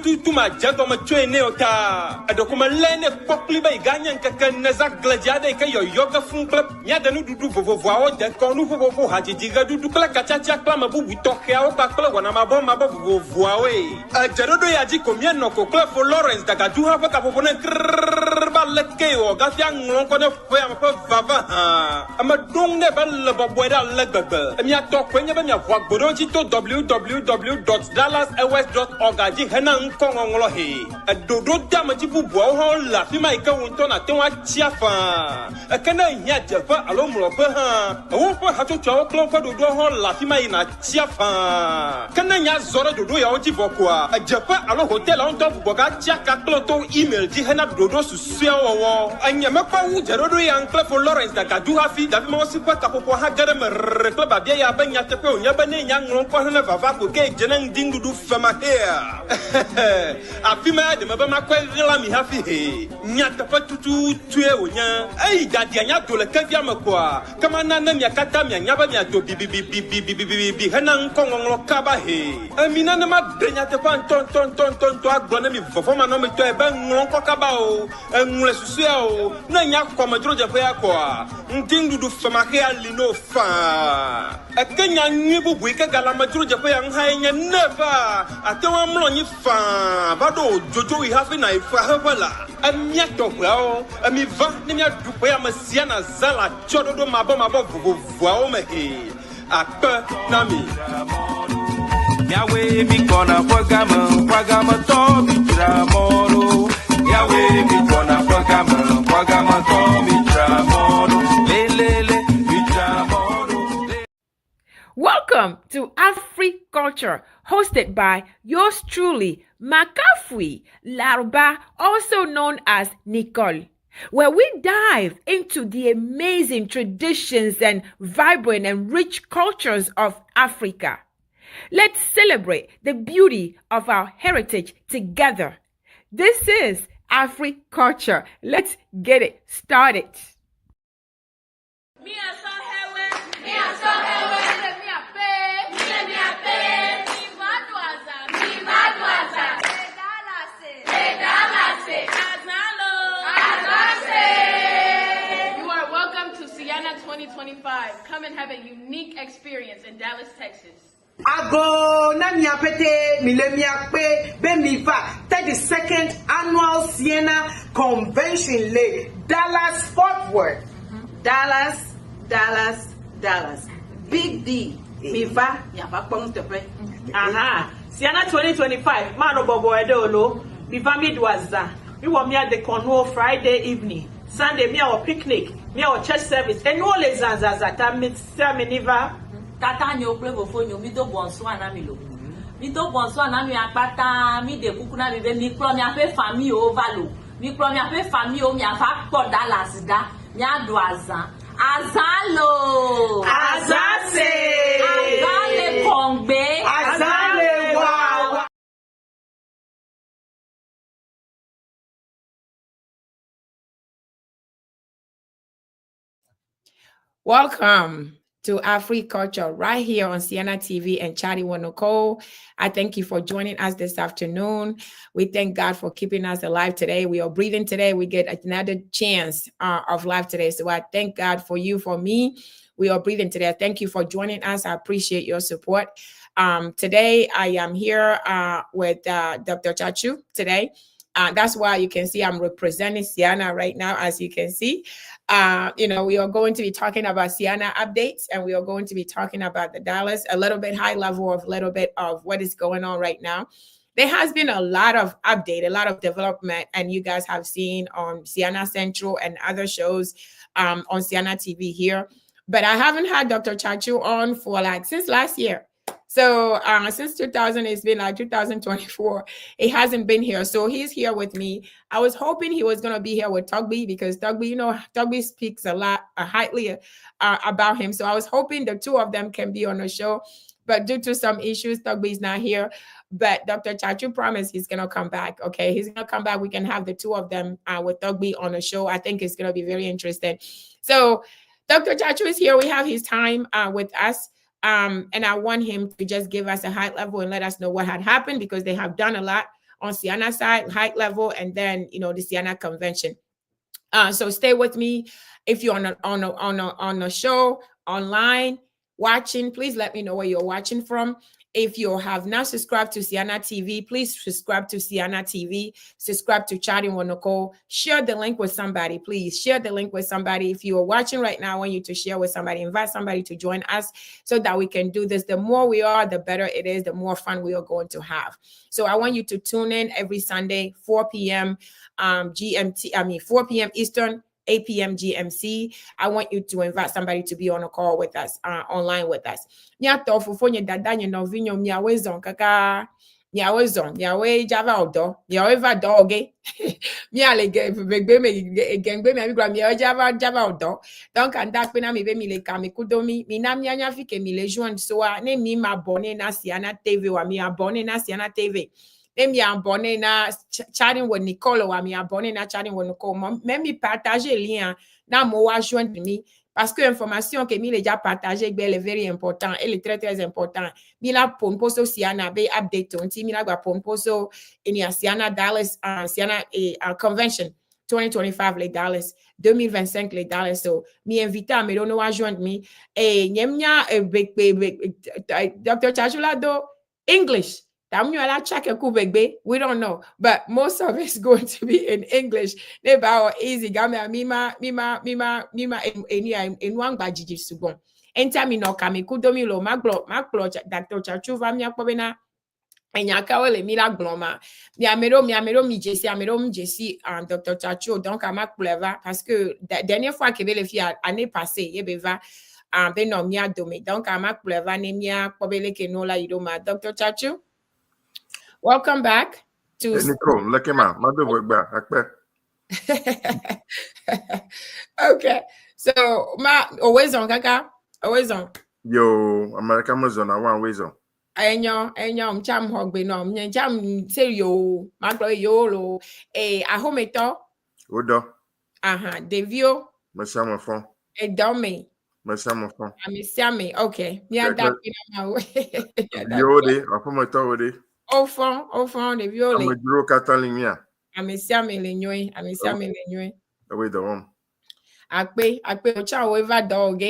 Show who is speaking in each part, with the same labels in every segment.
Speaker 1: Tu ma jago ma chwene ota adokuma lene pokli ba iganya nkaka naza gladiade ka yo yoga fun club nya da nu dudu vovo awo de ko nu vovo haji diga dudu kla kachacha kla ma bu toke awo pa kla wana ma bo vovo awe ajarodo ya ji komia no ko kla for Lawrence daga du ha ka vovo ne ba leke o ga fia nglon ko ne fo ya ma vava ama dong ne ba le bobo da le gbegbe mi ato ko nya ba mi avo agbodo ji to www.dallasairways.org aji hena Kongolo he a dodo damaji bubu ho la fi mai ka won to na te wa chia fa a kana nya jefa alo mro fa ha wo fa ha to cho klon fa dodo ho la fi mai na chia fa kana nya zoro dodo ya o ji bokwa a jefa alo hotel on top boga chia ka klon to email ji hena dodo su wo anya me pa wu jerodo ya nkle for Lawrence da ka du ha fi da fi mo si kwa ka popo ha gare me rekla ba bia ya ba nya te pe o nya ba ne nya nglon ko hena vava ko ke jenan dingu du fama here afima de mabama kwela mi hafi he nyata patutu tue onya ei dadia nya dole kadia makwa kama na mi akata mi nya ba mi ato bi hana nkongonglo kaba he amina na ma drenya te pan ton to agbona mi fofo ma no mi to e ba nlonko kaba o enule susu o na nya kwa madro je fa yakwa ndindu du fama he alino fa akenya nyi bubu ike gala madro je fa yan ha nya never atewa mlo nyi fa bado jojo we have na ifa hafala amia to hwa ami va ne mia dupo ya masia na zala chododo mabo vovo o mehe apa na mi
Speaker 2: yawe mi kona kwagama to bitra moro yawe mi kona kwagama to bitra moro lelele bitra moro.
Speaker 3: Welcome to Afri-Culture, hosted by yours truly, Makafui Laruba, also known as Nicole, where we dive into the amazing traditions and vibrant and rich cultures of Africa. Let's celebrate the beauty of our heritage together. This is Afri-Culture. Let's get it started.
Speaker 4: CEANA 2025. Come and have a unique experience in Dallas, Texas.
Speaker 5: Ago na miapete milemiakpe bemiva 32nd annual CEANA convention le Dallas Fort Worth. Dallas. Big D. Miva yapakpong tepe.
Speaker 6: Aha. CEANA 2025. Mano bobo edolo. Miva midwaza. We were me at the Cornwall Friday evening. Sunday me our picnic. Me our church service. And all les zanzazata miniva.
Speaker 7: Tata nyo prevo fonyo mi do bonsoir na mi lo. Mi do bonsoir na mi apata mi de kukuna mi be mi kro mi ape famille o valo. Mi kro mi ape famille o mi afa po Dallas da. Mi ado azan. Azalo.
Speaker 5: Azase.
Speaker 7: Azale kongbe.
Speaker 5: Azale wa.
Speaker 3: Welcome to Afri-Culture right here on CEANA TV and Chadi Wanoko. I thank you for joining us this afternoon. We thank God for keeping us alive today. We are breathing today. We get another chance of life today. So I thank God for you, for me. We are breathing today. Thank you for joining us. I appreciate your support. Today, I am here with Dr. Tsatsu today. That's why you can see I'm representing CEANA right now, as you can see. We are going to be talking about CEANA updates, and we are going to be talking about the Dallas, a little bit high level of a little bit of what is going on right now. There has been a lot of update, a lot of development, and you guys have seen on CEANA Central and other shows on CEANA TV here. But I haven't had Dr. Tsatsu on for since last year. So since 2000, it's been 2024. He hasn't been here. So he's here with me. I was hoping he was going to be here with Tugby because Tugby speaks a lot highly about him. So I was hoping the two of them can be on the show. But due to some issues, Tugby is not here. But Dr. Tsatsu promised he's going to come back. Okay, he's going to come back. We can have the two of them with Tugby on the show. I think it's going to be very interesting. So Dr. Tsatsu is here. We have his time with us. And I want him to just give us a high level and let us know what had happened, because they have done a lot on CEANA side, high level, and then the CEANA convention. So stay with me. If you're on a show online watching, please let me know where you're watching from. If you have not subscribed to CEANA TV, please subscribe to CEANA TV. Subscribe to Chatting with Nicole. Share the link with somebody, please. Share the link with somebody. If you are watching right now, I want you to share with somebody. Invite somebody to join us so that we can do this. The more we are, the better it is. The more fun we are going to have. So I want you to tune in every Sunday, 4 p.m. GMT. 4 p.m. Eastern, 8 p.m. GMC. I want you to invite somebody to be on a call with us, online with us. Nyato fufonye dada nye no vinyo miawe zon kaka miawe zon miawe java odo miawe va doge miale begbe me gengbe mi abigwa miawe java odo donc anda pena mi be mi le kami kudomi mi na mianya fi ke mi le joindre so ne mi ma abonné na CEANA TV wa mi abonné na CEANA TV. Même mi abonné na Chatting with Nicole ou mi abonné na Chatting with Nicole. Même mi partager lien na mo wa joindre mi parce que information que mi déjà partagé elle est very important, elle est très important. Mi la pon poso CEANA be update on ti mi la gba pon poso in ya CEANA Dallas CEANA convention 2025 les Dallas 2025 les Dallas. So mi invite a me no wa joindre mi et nyemnya Dr. Chachulado English. We don't know, but most of it's going to be in English. Neba easy game mima in one bajiji sugon. Enta mi no kami kudomi lo maglo Dr. Chachuva mi akobena enyaka wele mila gloma. Mi amero mi jesi Dr. Chachu donc à makleva parce que dernière fois que les filles année passée yebeva ben no mi adome donc à makleva ne mi akobele ke no la idoma Dr. Chachu. Welcome back to
Speaker 8: Nicole. Lucky man, my work back.
Speaker 3: Okay, so always on kaka, always on.
Speaker 8: Yo, American Amazon, I want ways on.
Speaker 3: Enyo mcham hogbe no mcham say yo maglo yo lo ahometo.
Speaker 8: Odo.
Speaker 3: Devio.
Speaker 8: Monsieur phone.
Speaker 3: Edome.
Speaker 8: Monsieur phone.
Speaker 3: Amisiame. Okay. Mi ada pina ma.
Speaker 8: Yo de, apometo de.
Speaker 3: Au fond, de violet.
Speaker 8: I'm a gros catalimia.
Speaker 3: Amisiame le nyoi.
Speaker 8: Away the one.
Speaker 3: Akpe, ocha over dog.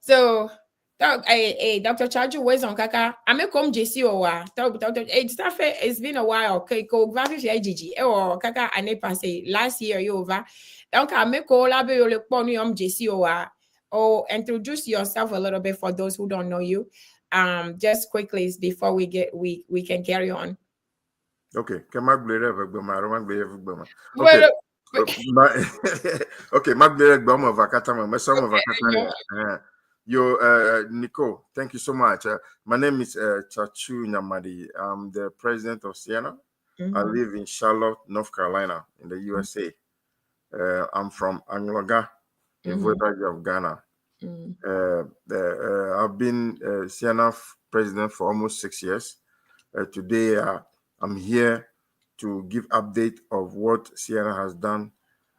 Speaker 3: So, Dr. Chaju was on kaka. Amekom JC owa. Dr. It's been a while. Okay, ko gvavi fi ejiji. Or kaka ane passé last year you over. Donc ameko labe yo le ponu yom JC owa. Oh, introduce yourself a little bit for those who don't know you. Just quickly before we can carry on.
Speaker 8: Okay, okay. Nicole, thank you so much. My name is Tsatsu Nyamadi. I'm the president of CEANA. I live in Charlotte, North Carolina, in the USA. I'm from Angloga, in Voivodeship of Ghana. I've been CEANA president for almost 6 years. Today, I'm here to give update of what CEANA has done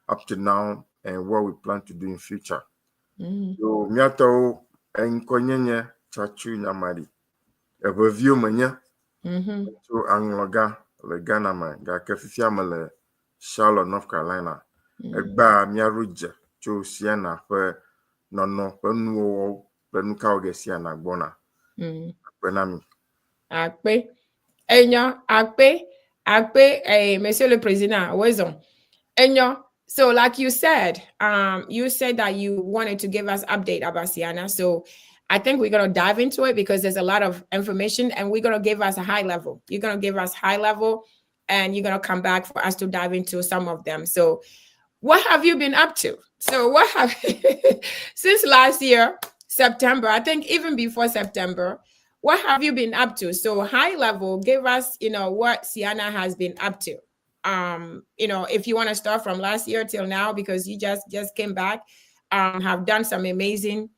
Speaker 8: up to now and what we plan to do in future. So, miato enkonyenye Tsatsu Nyamadi. A review manya. So, Angloga, le Ghana man, ga kefifia mele Charlotte, North Carolina. Egba miaruja to CEANA where no penuo penuka ogesi anagbona penami
Speaker 3: akpe Monsieur le Président Wezon enyo. So like you said that you wanted to give us update about CEANA, so I think we're going to dive into it because there's a lot of information and we're going to give us a high level. You're going to give us high level and you're going to come back for us to dive into some of them. So what have you been up to? So what have since last year, September, I think even before September, what have you been up to? So high level, give us, what CEANA has been up to. If you want to start from last year till now, because you just came back, have done some amazing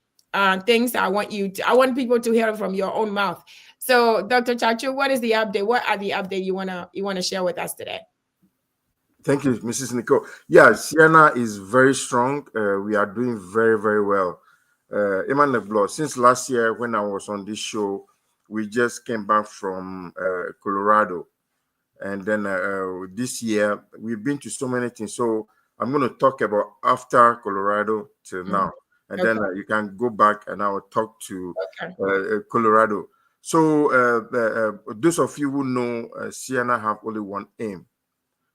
Speaker 3: things. I want people to hear it from your own mouth. So Dr. Chachu, what is the update? What are the updates you wanna share with us today?
Speaker 8: Thank you, Mrs. Nicole. Yeah, CEANA is very strong. We are doing very, very well. Since last year when I was on this show, we just came back from Colorado. And then this year, we've been to so many things. So I'm going to talk about after Colorado till now. And then you can go back and I will talk to Colorado. So those of you who know CEANA have only one aim.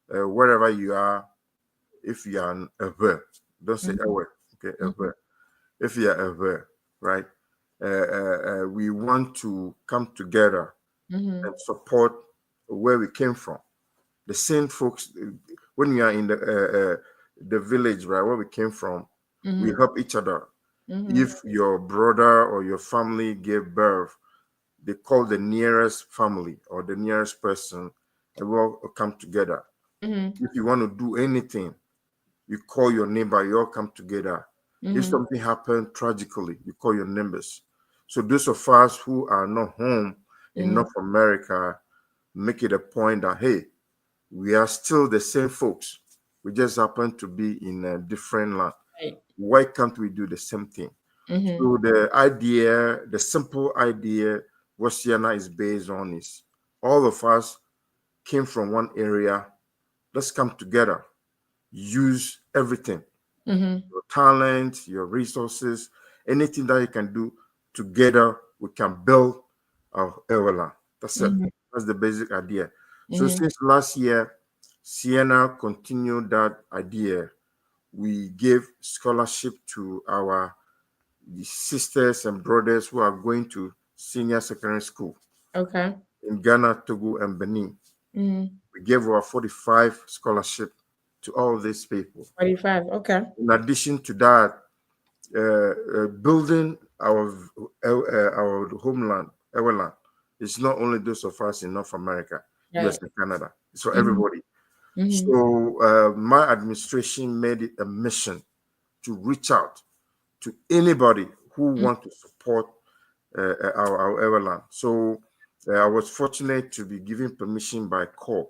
Speaker 8: Wherever you are, if you are ever, don't say ever, okay, ever. If you are ever, right, we want to come together and support where we came from. The same folks, when we are in the village, right, where we came from, we help each other. If your brother or your family gave birth, they call the nearest family or the nearest person, and we all come together. If you want to do anything, you call your neighbor, you all come together. If something happened tragically, you call your neighbors. So those of us who are not home in North America, make it a point that, hey, we are still the same folks. We just happen to be in a different land. Right. Why can't we do the same thing? So the idea, the simple idea, what CEANA is based on is all of us came from one area. Let's come together. Use everything, your talent, your resources, anything that you can do together, we can build our land. That's it. That's the basic idea. So since last year, CEANA continued that idea. We gave scholarship to our sisters and brothers who are going to senior secondary school. Okay. In Ghana, Togo, and Benin. We gave over 45 scholarship to all these people. 45, okay. In addition to that, building our homeland, our land, it's not only those of us in North America, US and Canada. It's for everybody. So my administration made it a mission to reach out to anybody who want to support our land. So I was fortunate to be given permission by CORE.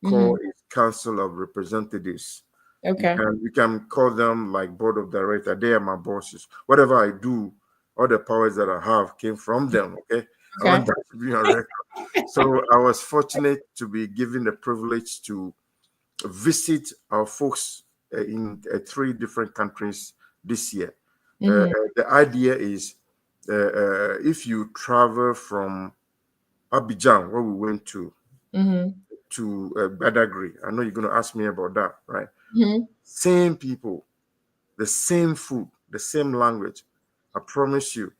Speaker 8: CORE is Council of Representatives. Okay. You can call them like board of director. They are my bosses. Whatever I do, all the powers that I have came from them. Okay. I want that to be on record. So I was fortunate to be given the privilege to visit our folks in 3 different countries this year. The idea is if you travel from Abidjan, where we went to Badagry, I know you're going to ask me about that, right? Same people, the same food, the same language. I promise you.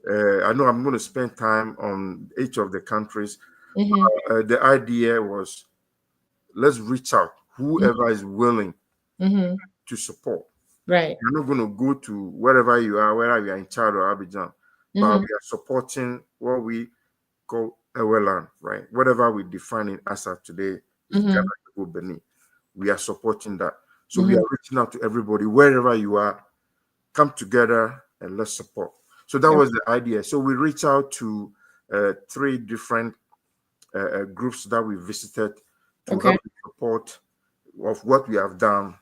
Speaker 8: I know I'm going to spend time on each of the countries. The idea was, let's reach out, whoever is willing to support. Right. You're not going to go to wherever you are, whether you are in Chad or Abidjan, but we are supporting what we call our land, right? Whatever we define it as of today is Ghana, Benin. We are supporting that. So we are reaching out to everybody, wherever you are, come together and let's support. So that was the idea. So we reached out to 3 different groups that we visited to help support of what we have done.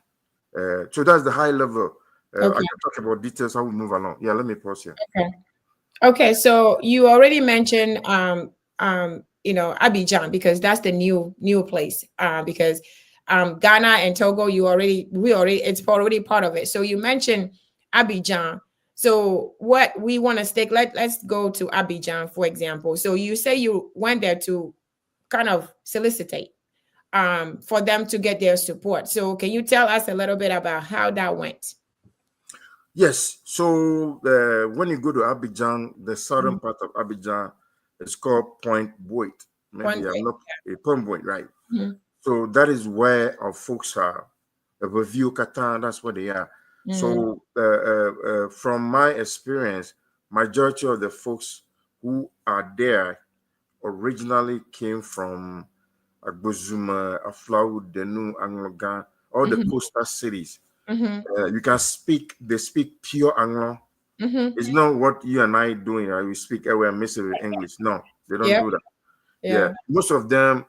Speaker 8: So that's the high level. I can talk about details how we move along. Yeah, let me pause here.
Speaker 3: Okay. So you already mentioned Abidjan, because that's the new place. Because Ghana and Togo, it's already part of it. So you mentioned Abidjan. So what we want to stick, let's go to Abidjan, for example. So you say you went there to kind of solicitate for them to get their support. So can you tell us a little bit about how that went?
Speaker 8: Yes. So when you go to Abidjan, the southern part of Abidjan is called Point Boit. Maybe I'm not a Point Boit, right? So that is where our folks are. Review Catan, that's where they are. So from my experience, majority of the folks who are there originally came from Agbozuma, Aflau, Denu, Anglogan, all the coastal cities. You can they speak pure Anglo. It's not what you and I doing. We speak everywhere, mix it with English. No, they don't do that. Yeah. Most of them,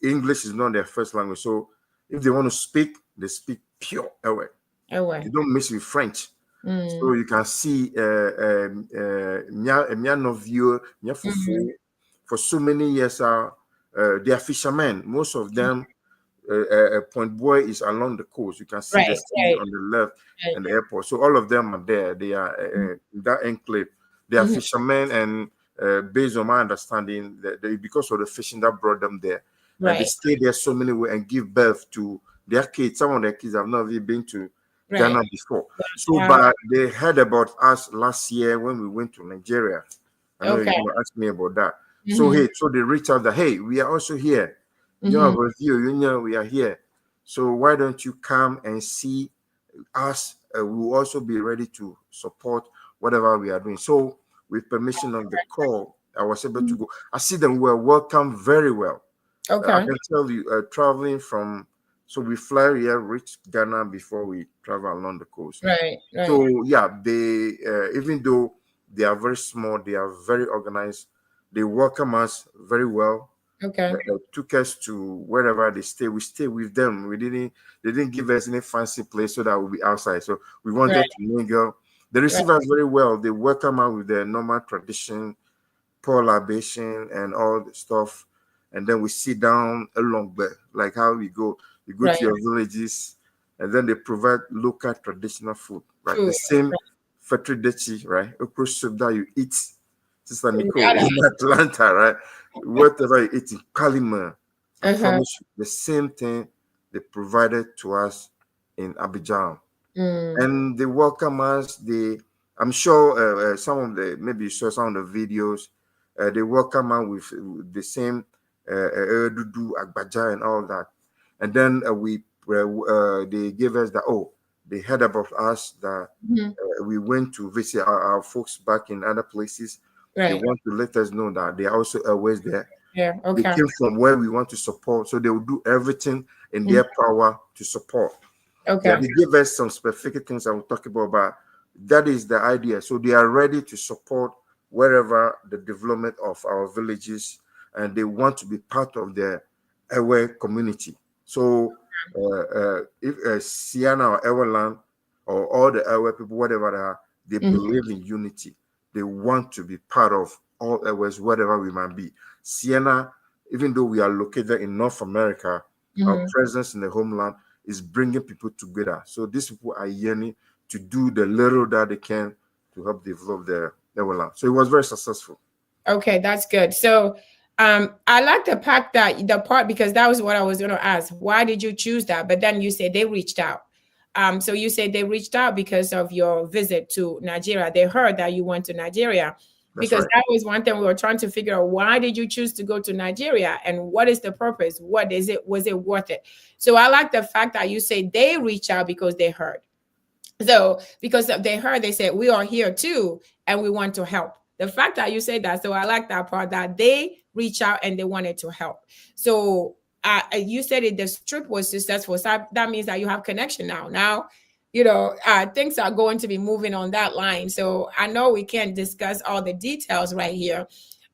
Speaker 8: English is not their first language. So if they want to speak, they speak pure Ewe. They don't mix with French. So you can see for so many years, they are fishermen. Most of them, Point Boy is along the coast. You can see the
Speaker 3: Right,
Speaker 8: sea on the left
Speaker 3: right.
Speaker 8: and the airport. So all of them are there. They are in that enclave. They are fishermen, and based on my understanding, because of the fishing that brought them there, and they
Speaker 3: Right.
Speaker 8: stay there so many ways and give birth to their kids. Some of their kids have not even been to Ghana
Speaker 3: Right.
Speaker 8: before. So, but they heard about us last year when we went to Nigeria. I know you're
Speaker 3: Okay.
Speaker 8: going to ask me about that. So, hey, so they reached out that, hey, we are also here. You have a view, you know, we are here. So why don't you come and see us? We'll also be ready to support whatever we are doing. So with permission of the call, I was able to go. I see them were welcomed very well.
Speaker 3: Okay.
Speaker 8: I can tell you, traveling from, so we fly here, reach Ghana before we travel along the coast.
Speaker 3: Right.
Speaker 8: So yeah, they even though they are very small, they are very organized. They welcome us very well.
Speaker 3: Okay.
Speaker 8: They took us to wherever they stay. We stay with them. They didn't give us any fancy place so that we'll be outside. So we wanted to mingle. They receive us very well. They welcome us with their normal tradition, pour libation and all the stuff. And then we sit down along there, like how we go. You go to your villages, and then they provide local traditional food, right? The same fetri right? Okra soup that you eat, Sister Nicole, in Atlanta, right? Whatever you eat in Kalima, I promise you, the same thing they provided to us in Abidjan. And they welcome us. I'm sure some of the, maybe you saw some of the videos, they welcome us with the same Dudu, Agbaja, and all that. And then they gave us that, they heard about us, that we went to visit our folks back in other places. They want to let us know that they are also always there.
Speaker 3: Yeah, okay.
Speaker 8: They came from where we want to support, so they will do everything in their power to support.
Speaker 3: Okay.
Speaker 8: Yeah, they give us some specific things I will talk about, but that is the idea. So they are ready to support wherever the development of our villages, and they want to be part of the Ewe community. So if CEANA or Eweland or all the Ewe people, whatever they are, they believe in unity. They want to be part of all Ewes, whatever we might be. CEANA, even though we are located in North America, our presence in the homeland is bringing people together. So these people are yearning to do the little that they can to help develop their land. So it was very successful.
Speaker 3: Okay, that's good. So I like the part because that was what I was going to ask. Why did you choose that? But then you said they reached out. So you said they reached out because of your visit to Nigeria. They heard that you went to Nigeria. Because that was one thing we were trying to figure out. Why did you choose to go to Nigeria, and what is the purpose? What is it? Was it worth it? So I like the fact that you say they reached out because they heard. So because they heard, they said, we are here too, and we want to help. The fact that you say that, so I like that part, that they reach out and they wanted to help. So you said the trip was successful. So that means that you have connection now. Now, things are going to be moving on that line. So I know we can't discuss all the details right here,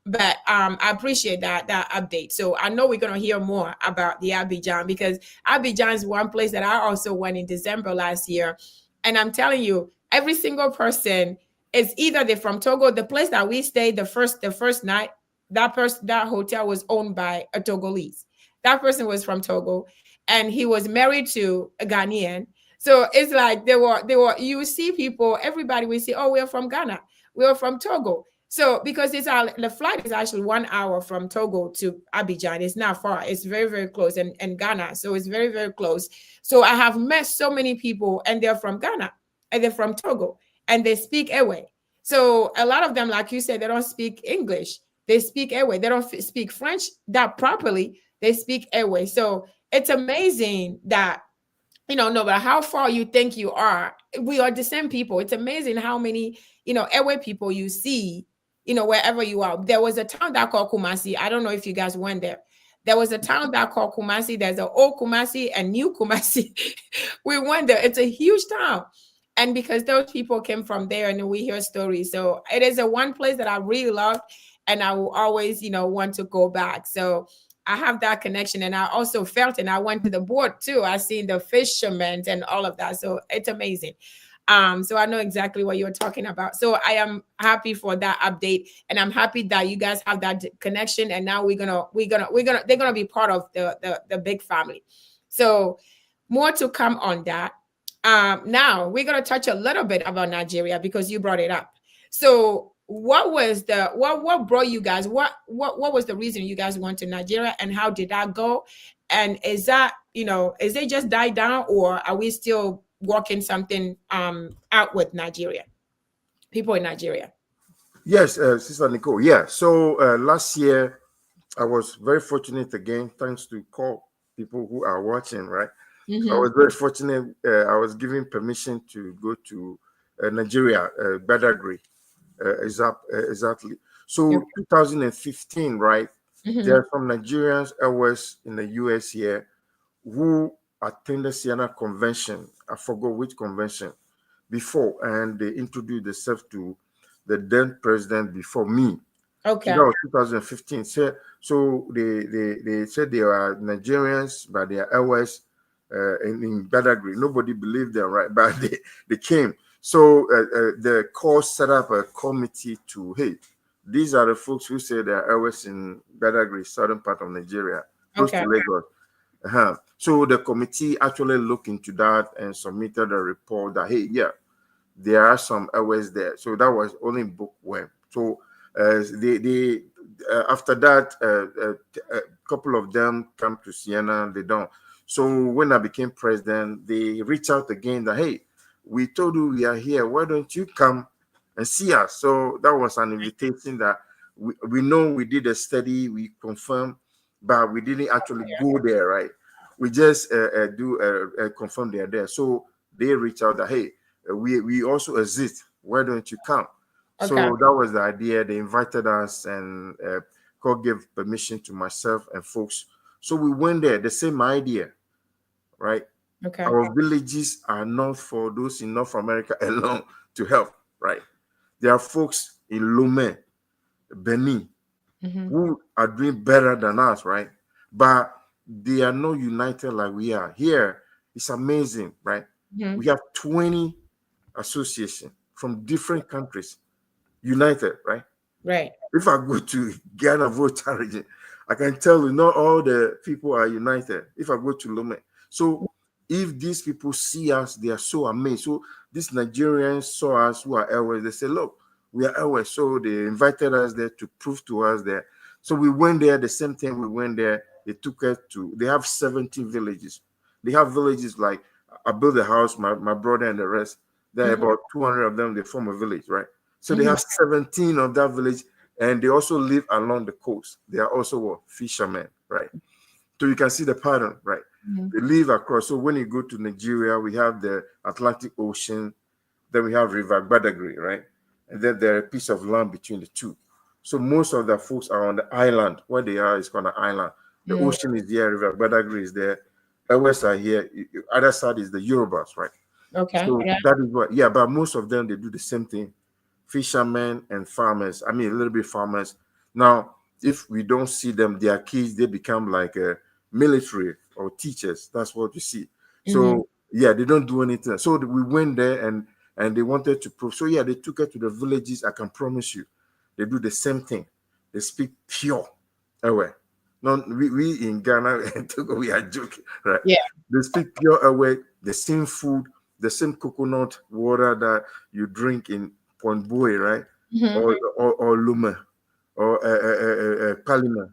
Speaker 3: but I appreciate that update. So I know we're going to hear more about the Abidjan, because Abidjan is one place that I also went in December last year. And I'm telling you, every single person is either they're from Togo. The place that we stayed the first night, that hotel was owned by a Togolese. That person was from Togo, and he was married to a Ghanaian. So it's like they were, you see people, everybody will say, oh, we're from Ghana. We're from Togo. So because the flight is actually 1 hour from Togo to Abidjan. It's not far. It's very, very close. And Ghana. So it's very, very close. So I have met so many people, and they're from Ghana, and they're from Togo, and they speak Ewe. So a lot of them, like you said, they don't speak English. They speak Ewe. They don't speak French that properly. They speak Ewe. So it's amazing that, no matter how far you think you are, we are the same people. It's amazing how many, Ewe people you see, wherever you are. There was a town that called Kumasi. I don't know if you guys went there. There was a town that called Kumasi. There's an old Kumasi and new Kumasi. We went there. It's a huge town. And because those people came from there, and we hear stories. So it is one place that I really loved, and I will always, want to go back. So I have that connection, and I also felt, and I went to the board too. I seen the fishermen and all of that. So it's amazing. So I know exactly what you're talking about. So I am happy for that update, and I'm happy that you guys have that connection. And now they're gonna be part of the big family. So more to come on that. Now we're gonna touch a little bit about Nigeria because you brought it up. So what was what brought you guys? What was the reason you guys went to Nigeria, and how did that go? And is that, is it just died down, or are we still working something out with Nigeria, people in Nigeria?
Speaker 8: Yes, Sister Nicole. Yeah. So last year, I was very fortunate again, thanks to call people who are watching, right? So I was very fortunate. I was given permission to go to Nigeria, Badagry, exactly. So 2015, right? There are some Nigerians always in the US here who attended CEANA convention. I forgot which convention before, and they introduced themselves to the then president before me.
Speaker 3: Okay.
Speaker 8: So that was 2015. So they said they are Nigerians, but they are always in Badagry. Nobody believed them, right? But they came. So the call set up a committee to, hey, these are the folks who say they are always in Badagry, southern part of Nigeria, close to Lagos. So the committee actually looked into that and submitted a report that, hey, yeah, there are some airways there. So that was only bookworm. So after that, a couple of them come to CEANA, they don't. So when I became president, they reached out again that, hey, we told you we are here. Why don't you come and see us? So that was an invitation that we know we did a study, we confirmed, but we didn't actually go there, right? We just confirm they are there. So they reached out that, hey, we also exist. Why don't you come? So that was the idea. They invited us, and God gave permission to myself and folks. So we went there. The same idea, right? Our villages are not for those in North America alone to help, right? There are folks in Lomé, Benin, who are doing better than us, right? But they are not united like we are. Here, it's amazing, right? We have 20 associations from different countries united, right?
Speaker 3: Right.
Speaker 8: If I go to Ghana voter region, I can tell you not all the people are united. If I go to Lomé. So if these people see us, they are so amazed. So these Nigerians saw us who are Airways. They say, look, we are Airways. So they invited us there to prove to us there. So we went there, the same thing we went there. They took us to, they have 17 villages. They have villages like, I built a house, my brother and the rest. There are about 200 of them, they form a village, right? So they have 17 of that village, and they also live along the coast. They are also fishermen, right? So you can see the pattern, right? They live across. So when you go to Nigeria, we have the Atlantic Ocean, then we have River Badagry, right? And then there are a piece of land between the two. So most of the folks are on the island. Where they are is called an island. The ocean is there, River Badagry is there. Others are here. Other side is the Yorubas, right?
Speaker 3: Okay.
Speaker 8: So that is what, but most of them, they do the same thing. Fishermen and farmers, I mean, a little bit farmers. Now, if we don't see them, their kids, they become like a military or teachers. That's what you see. So, they don't do anything. So we went there and they wanted to prove. So, they took us to the villages. I can promise you, they do the same thing. They speak pure. Anyway, no, we in Ghana, we are joking, right?
Speaker 3: Yeah.
Speaker 8: They speak pure away, the same food, the same coconut water that you drink in Point Boy, right? Or Luma, or Palima.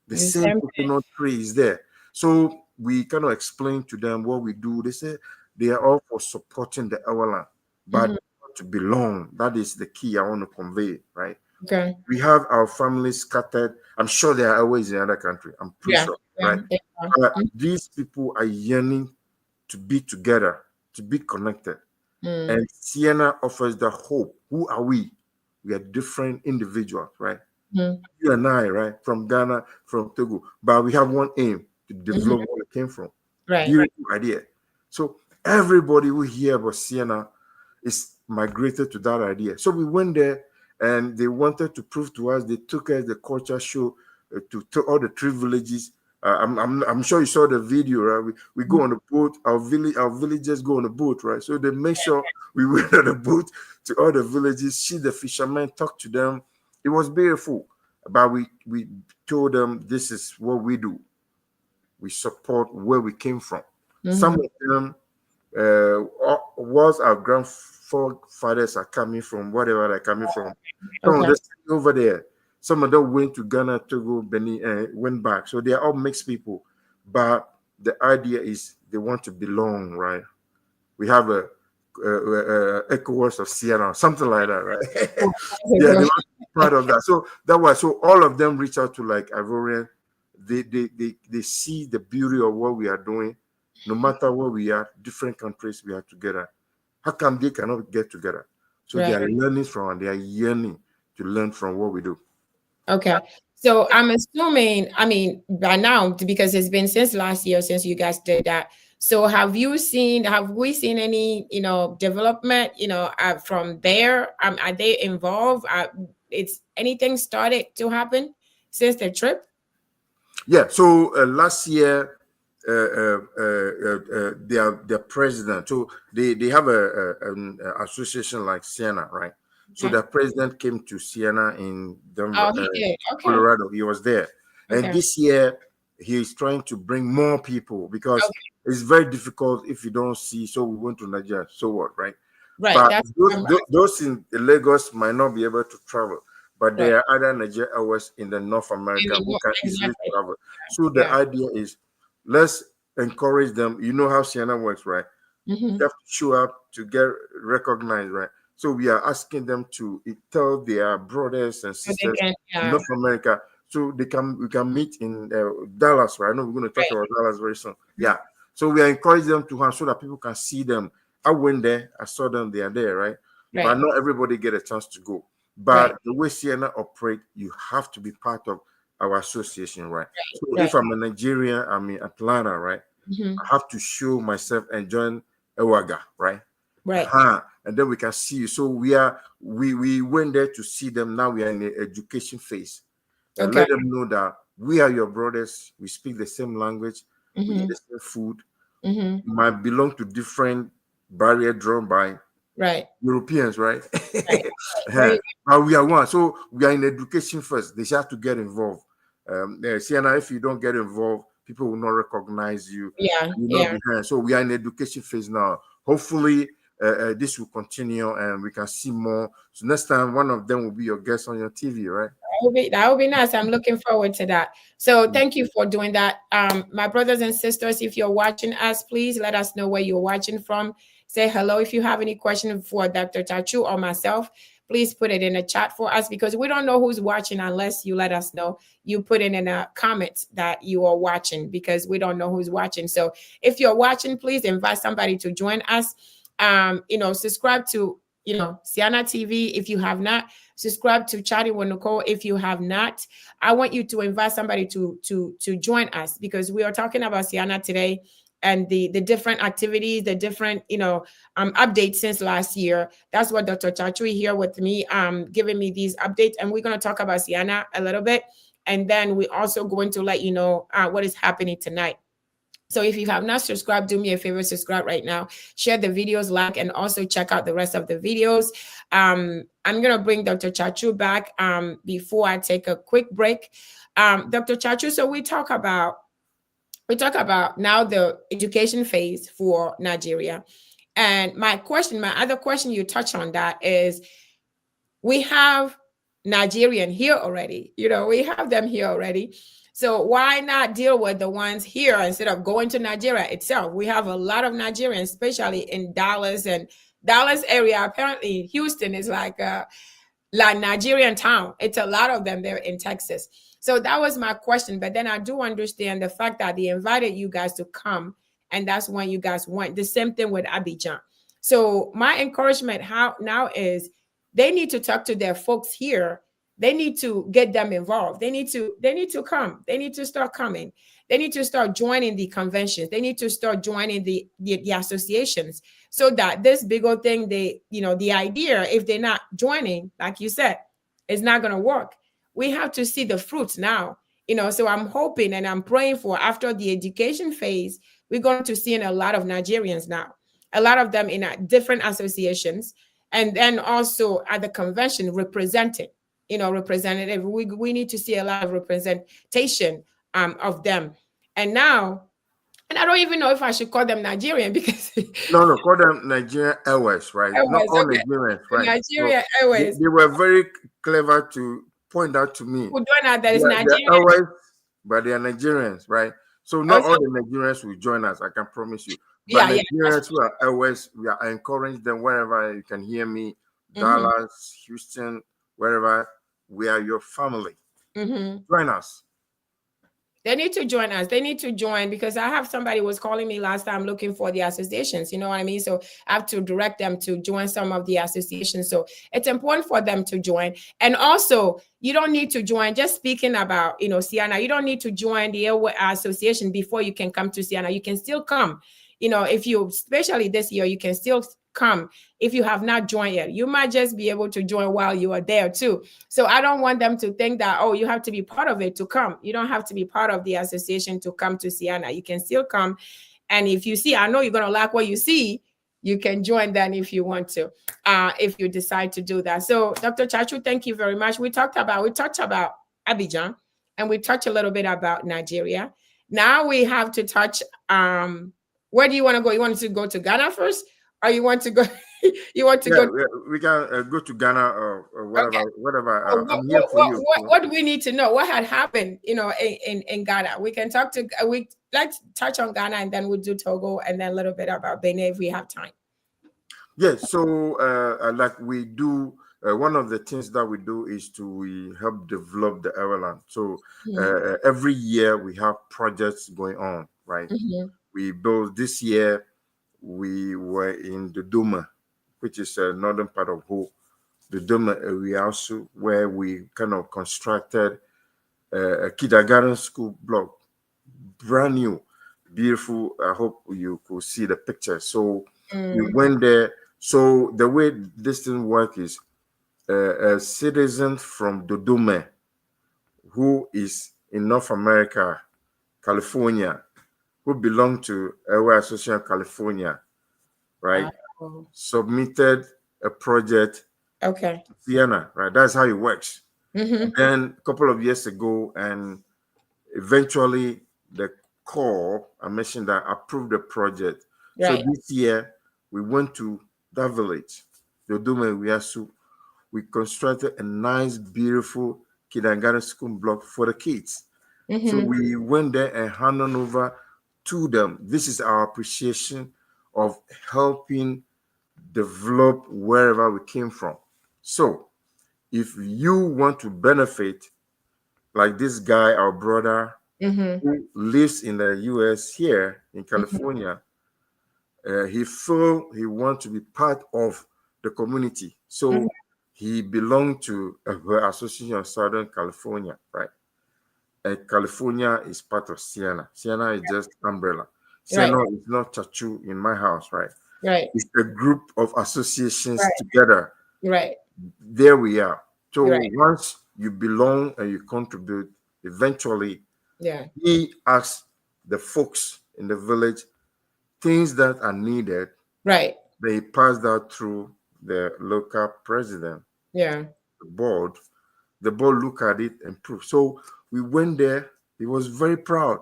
Speaker 8: The same coconut tree is there. So we kind of explain to them what we do. They say they are all for supporting the Awalan, but to belong. That is the key I want to convey, right?
Speaker 3: Okay.
Speaker 8: We have our families scattered. I'm sure there are always in another country. I'm pretty sure, right? But these people are yearning to be together, to be connected. And CEANA offers the hope. Who are we? We are different individuals, right? You and I, right? From Ghana, from Togo. But we have one aim, to develop where we came from.
Speaker 3: Right.
Speaker 8: Beautiful idea. So everybody who hear about CEANA is migrated to that idea. So we went there and they wanted to prove to us. They took us the culture show to all the 3 villages. I'm sure you saw the video, right? We go on the boat. Our villagers go on the boat, right? So they make sure we went on the boat to all the villages, see the fishermen, talk to them. It was beautiful. But we told them this is what we do. We support where we came from. Some of them was our grandfathers are coming from, whatever they're coming from. Some of them over there. Some of them went to Ghana, Togo, Benin, went back. So they are all mixed people. But the idea is they want to belong, right? We have a ECOWAS of CEANA, something like that, right? Yeah, they want to be part of that. So that was so all of them reach out to like Ivorian. They see the beauty of what we are doing. No matter where we are, different countries, we are together. How come they cannot get together? So they are learning from and they are yearning to learn from what we do.
Speaker 3: Okay. So I'm assuming, I mean, by now, because it's been since last year since you guys did that. So have we seen any, development, from there? Are they involved? It's anything started to happen since the trip?
Speaker 8: Yeah. So last year, their president, so they have an association like CEANA, right? So the president came to CEANA in Denver, Colorado. He was there. And this year, he is trying to bring more people because it's very difficult if you don't see. So we went to Nigeria. So what, right?
Speaker 3: Right.
Speaker 8: But those in Lagos might not be able to travel. But there are other Nigeria hours in the North America who can easily travel. So the idea is let's encourage them. You know how CEANA works, right? You have to show up to get recognized, right? So we are asking them to tell their brothers and sisters in North America, so we can meet in Dallas, right? I know we're going to talk about Dallas very soon. Yeah. So we are encouraging them to have so that people can see them. I went there, I saw them, they are there, right? But not everybody get a chance to go. But the way CEANA operate, you have to be part of our association, right? So if I'm a Nigerian, I'm in Atlanta, right? I have to show myself and join Ewaga, right?
Speaker 3: Right.
Speaker 8: And then we can see you. So we went there to see them. Now we are in the education phase. And let them know that we are your brothers. We speak the same language. We eat the same food. You might belong to different barrier drawn by Europeans, right? But we are one. So we are in education first. They have to get involved. CEANA, if you don't get involved, people will not recognize you. So we are in education phase now. Hopefully, this will continue and we can see more. So next time, one of them will be your guest on your TV, right?
Speaker 3: That would be nice. I'm looking forward to that. So thank you for doing that. My brothers and sisters, if you're watching us, please let us know where you're watching from. Say hello. If you have any questions for Dr. Tsatsu or myself, please put it in the chat for us because we don't know who's watching unless you let us know. You put it in a comment that you are watching because we don't know who's watching. So if you're watching, please invite somebody to join us. Subscribe to, CEANA TV if you have not. Subscribe to Chatting with Nicole if you have not. I want you to invite somebody to join us because we are talking about CEANA today and the different activities, the different, updates since last year. That's what Dr. Tsatsu here with me, giving me these updates. And we're going to talk about CEANA a little bit. And then we're also going to let you know what is happening tonight. So if you have not subscribed, do me a favor, subscribe right now, share the videos, like, and also check out the rest of the videos. I'm going to bring Dr. Tsatsu back before I take a quick break. Dr. Tsatsu, so we talk about now the education phase for Nigeria. And my other question you touch on that is we have Nigerian here already. We have them here already. So why not deal with the ones here instead of going to Nigeria itself? We have a lot of Nigerians, especially in Dallas and Dallas area. Apparently, Houston is like a Nigerian town. It's a lot of them there in Texas. So that was my question. But then I do understand the fact that they invited you guys to come, and that's when you guys went. The same thing with Abidjan. So my encouragement now is they need to talk to their folks here. They need to get them involved. They need to come. They need to start coming. They need to start joining the conventions. They need to start joining the associations so that this big old thing, the idea, if they're not joining, like you said, is not going to work. We have to see the fruits now. So I'm hoping and I'm praying for after the education phase, we're going to see a lot of Nigerians now, a lot of them in different associations, and then also at the convention represented, representative. We need to see a lot of representation of them. And now, and I don't even know if I should call them Nigerian because
Speaker 8: No, call them Nigerian Airways, right? Not
Speaker 3: Airways,
Speaker 8: all
Speaker 3: okay.
Speaker 8: Nigerians, right?
Speaker 3: Nigerian
Speaker 8: So
Speaker 3: Airways.
Speaker 8: they were very clever to point out to me.
Speaker 3: Who doing that? That is
Speaker 8: They're
Speaker 3: Nigerian.
Speaker 8: Airways, but they are Nigerians, right? So not all
Speaker 3: Also,
Speaker 8: the Nigerians will join us, I can promise you.
Speaker 3: yeah,
Speaker 8: But
Speaker 3: yeah.
Speaker 8: Nigerians who are Airways, I encourage them wherever you can hear me,
Speaker 3: Mhm.
Speaker 8: Dallas, Houston, wherever, we are your family.
Speaker 3: Mhm.
Speaker 8: Join us.
Speaker 3: They need to join us. They need to join because I have somebody was calling me last time looking for the associations. You know what I mean? So I have to direct them to join some of the associations. So it's important for them to join. And also, you don't need to join. Just speaking about, CEANA, you don't need to join the association before you can come to CEANA. You can still come. If you, especially this year, you can still come if you have not joined yet. You might just be able to join while you are there too. So I don't want them to think that, oh, you have to be part of it to come. You don't have to be part of the association to come to CEANA. You can still come. And if you see, I know you're going to like what you see, you can join then if you want to, if you decide to do that. So Dr. Tsatsu, thank you very much. We talked about Abidjan, and we touched a little bit about Nigeria. Now we have to touch, where do you want to go? You want to go to Ghana first? Or you want to go? You want to go?
Speaker 8: We can go to Ghana or whatever.
Speaker 3: Okay.
Speaker 8: Whatever. I'm here for you.
Speaker 3: What do we need to know? What had happened? In Ghana. We can talk to. Let's touch on Ghana and then we'll do Togo and then a little bit about Benin if we have time.
Speaker 8: Yes. So, like we do, one of the things that we do is we help develop the airline. So every year we have projects going on, right?
Speaker 3: Mm-hmm.
Speaker 8: We built this year. We were in the Dodoma, which is a northern part of Ho, the Dodoma area also, where we kind of constructed a kindergarten school block, brand new, beautiful. I hope you could see the picture. So we went there. So the way this thing works is a citizen from Dodoma who is in North America, California, who belong to Airway Association of California, right? Submitted a project.
Speaker 3: Okay.
Speaker 8: CEANA, right? That's how it works.
Speaker 3: Mm-hmm.
Speaker 8: Then a couple of years ago, and eventually the Corps, I mentioned that, approved the project.
Speaker 3: Right.
Speaker 8: So this year we went to that village, Dodoma Wiasu. We constructed a nice, beautiful kindergarten school block for the kids.
Speaker 3: Mm-hmm.
Speaker 8: So we went there and handed over to them. This is our appreciation of helping develop wherever we came from. So if you want to benefit, like this guy, our brother, who lives in the US here in California, he felt he wants to be part of the community. So he belonged to the Association of Southern California, right? And California is part of CEANA. CEANA is just umbrella. CEANA is not Tsatsu in my house, right?
Speaker 3: Right.
Speaker 8: It's a group of associations together.
Speaker 3: Right.
Speaker 8: There we are. So once you belong and you contribute, eventually he asks the folks in the village things that are needed.
Speaker 3: Right.
Speaker 8: They pass that through the local president.
Speaker 3: Yeah.
Speaker 8: The board look at it and prove. So we went there. He was very proud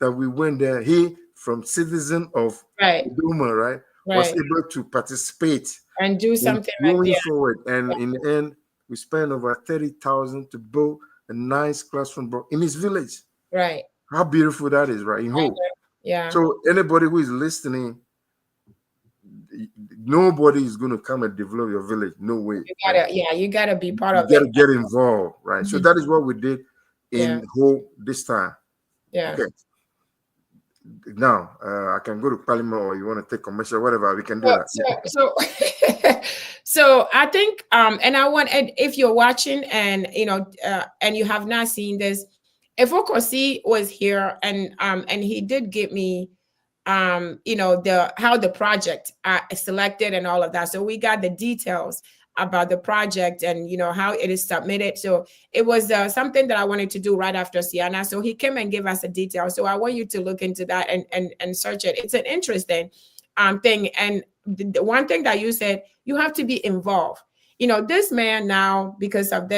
Speaker 8: that we went there. He, from citizen of Duma, right, was able to participate
Speaker 3: and do something
Speaker 8: moving forward. And in the end, we spent over 30,000 to build a nice classroom block in his village.
Speaker 3: Right.
Speaker 8: How beautiful that is, right? In Hope.
Speaker 3: Yeah.
Speaker 8: So anybody who is listening, nobody is going to come and develop your village. No way.
Speaker 3: You gotta be part of it.
Speaker 8: You gotta get involved, right? So that is what we did in Hope this time.
Speaker 3: Yeah.
Speaker 8: Okay. Now I can go to Parliament, or you want to take commercial, whatever. We can do that.
Speaker 3: So I think and I want, if you're watching and and you have not seen this, Efokosi was here and he did give me how the project selected and all of that. So we got the details about the project and, you know, how it is submitted. So it was something that I wanted to do right after CEANA. So he came and gave us a detail. So I want you to look into that and search it. It's an interesting thing. And the one thing that you said, you have to be involved. You know, this man now, because of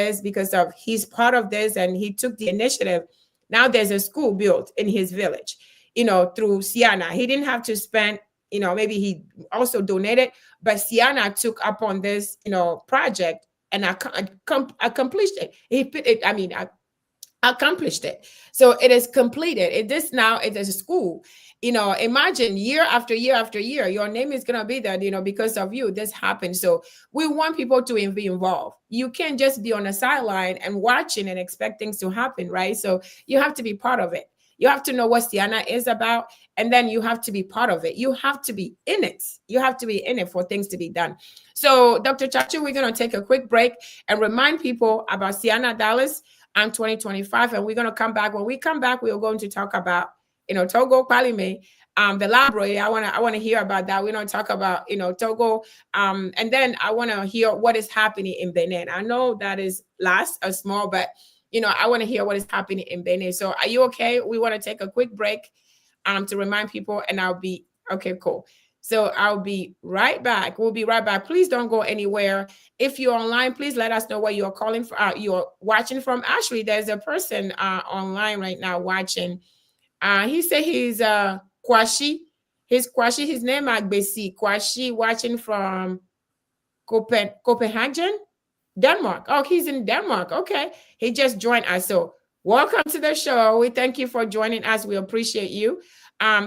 Speaker 3: he's part of this and he took the initiative. Now there's a school built in his village, you know, through CEANA. He didn't have to spend, you know, maybe he also donated, but CEANA took upon this, you know, project and accomplished it. Accomplished it. So it is completed. Now it is a school. You know, imagine year after year after year, your name is going to be there, you know, because of you, this happened. So we want people to be involved. You can't just be on the sideline and watching and expect things to happen, right? So you have to be part of it. You have to know what CEANA is about, and then you have to be part of it. You have to be in it. You have to be in it for things to be done. So Dr. Tsatsu, we're going to take a quick break and remind people about CEANA Dallas 2025, and we're going to come back. When we come back, we are going to talk about, you know, Togo, Palime, the library. I want to hear about that. We're going to talk about, you know, Togo, and then I want to hear what is happening in Benin. I know that is small, but you know, I want to hear what is happening in Benin. So are you okay? We want to take a quick break to remind people, and I'll be okay, cool. So I'll be right back. We'll be right back. Please don't go anywhere. If you're online, please let us know where you're calling from. You're watching from. Actually, there's a person online right now watching. He said he's Kwashi. His Kwashi. His name Agbesi Kwashi, watching from Copenhagen, Denmark. Oh, he's in Denmark. Okay, he just joined us. So welcome to the show. We thank you for joining us. We appreciate you.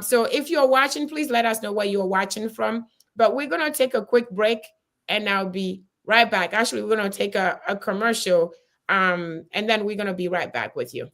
Speaker 3: So if you're watching, please let us know where you're watching from. But we're gonna take a quick break, and I'll be right back. Actually, we're gonna take a commercial, and then we're gonna be right back with you.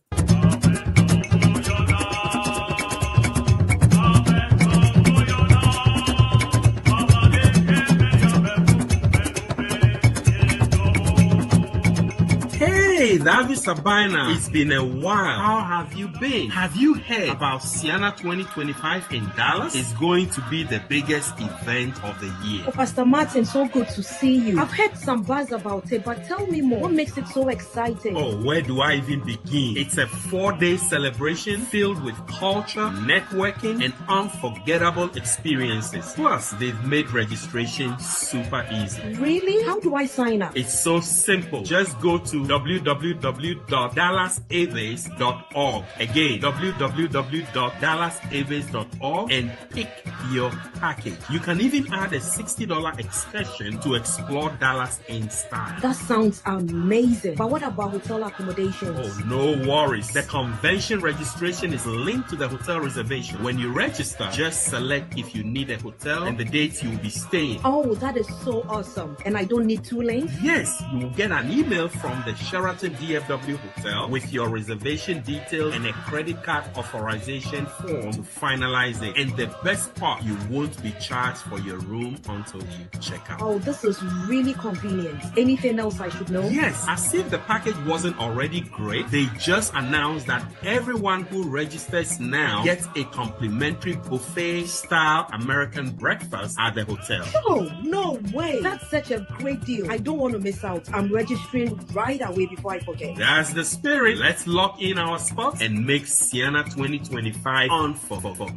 Speaker 1: Hey, Davi Sabina, it's been a while. How have you been? Have you heard about CEANA 2025 in Dallas? It's going to be the biggest event of the year.
Speaker 9: Oh, Pastor Martin, so good to see you. I've heard some buzz about it, but tell me more. What makes it so exciting?
Speaker 1: Oh, where do I even begin? It's a 4-day celebration filled with culture, networking, and unforgettable experiences. Plus, they've made registration super easy.
Speaker 9: Really? How do I sign up?
Speaker 1: It's so simple. Just go to www.dallasaves.org. Again, www.dallasaves.org and pick your package. You can even add a $60 excursion to explore Dallas in style.
Speaker 9: That sounds amazing. But what about hotel accommodations?
Speaker 1: Oh, no worries. The convention registration is linked to the hotel reservation. When you register, just select if you need a hotel and the dates you'll be staying.
Speaker 9: Oh, that is so awesome. And I don't need 2 lanes?
Speaker 1: Yes, you will get an email from the Sheraton DFW Hotel with your reservation details and a credit card authorization form to finalize it. And the best part, you won't be charged for your room until you check out.
Speaker 9: Oh, this is really convenient. Anything else I should know?
Speaker 1: Yes, as if the package wasn't already great, they just announced that everyone who registers now gets a complimentary buffet-style American breakfast at the hotel.
Speaker 9: Oh, no way. That's such a great deal. I don't want to miss out. I'm registering right away before I forget.
Speaker 1: That's the spirit. Let's lock in our spots and make CEANA 2025 unforgettable.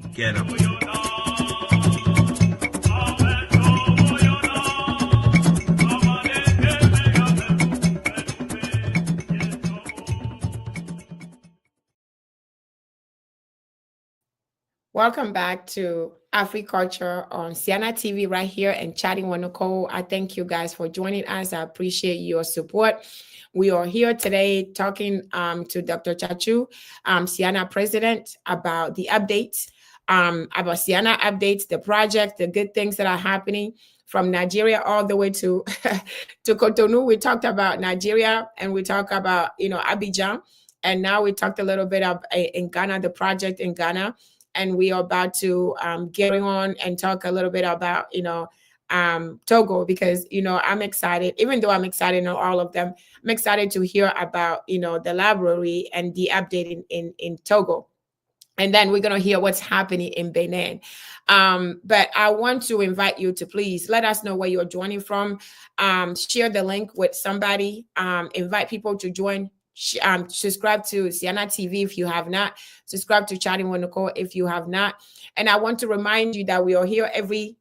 Speaker 3: Welcome back to Afri-Culture on CEANA TV right here and Chatting with Nicole. I thank you guys for joining us. I appreciate your support. We are here today talking to Dr. Tsatsu, CEANA president, about the updates, about CEANA updates, the project, the good things that are happening from Nigeria all the way to to Cotonou. We talked about Nigeria and we talked about, you know, Abidjan. And now we talked a little bit of in Ghana, the project in Ghana. And we are about to get on and talk a little bit about, you know, Togo, because, you know, I'm excited, even though I'm excited on all of them, I'm excited to hear about, you know, the library and the update in Togo. and then we're going to hear what's happening in Benin. But I want to invite you to please let us know where you're joining from. Share the link with somebody. Invite people to join. Subscribe to CEANA TV if you have not. Subscribe to Chatting with Nicole if you have not. And I want to remind you that we are here every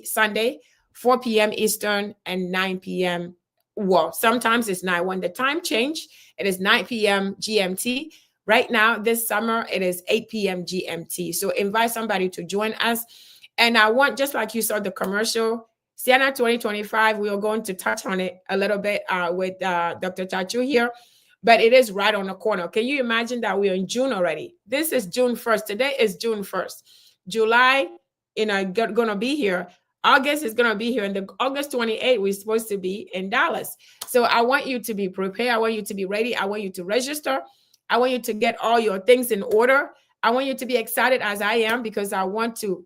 Speaker 3: Sunday, 4 p.m. Eastern and 9 p.m. Well, sometimes it's 9. When the time change, it is 9 p.m. GMT. Right now, this summer, it is 8 p.m. GMT. So invite somebody to join us. And I want, just like you saw the commercial, CEANA 2025, we are going to touch on it a little bit with Dr. Tsatsu here, but it is right on the corner. Can you imagine that we're in June already? This is June 1st. Today is June 1st. July, going to be here. August is going to be here. And the August 28th, we're supposed to be in Dallas. So I want you to be prepared. I want you to be ready. I want you to register. I want you to get all your things in order. I want you to be excited as I am, because I want to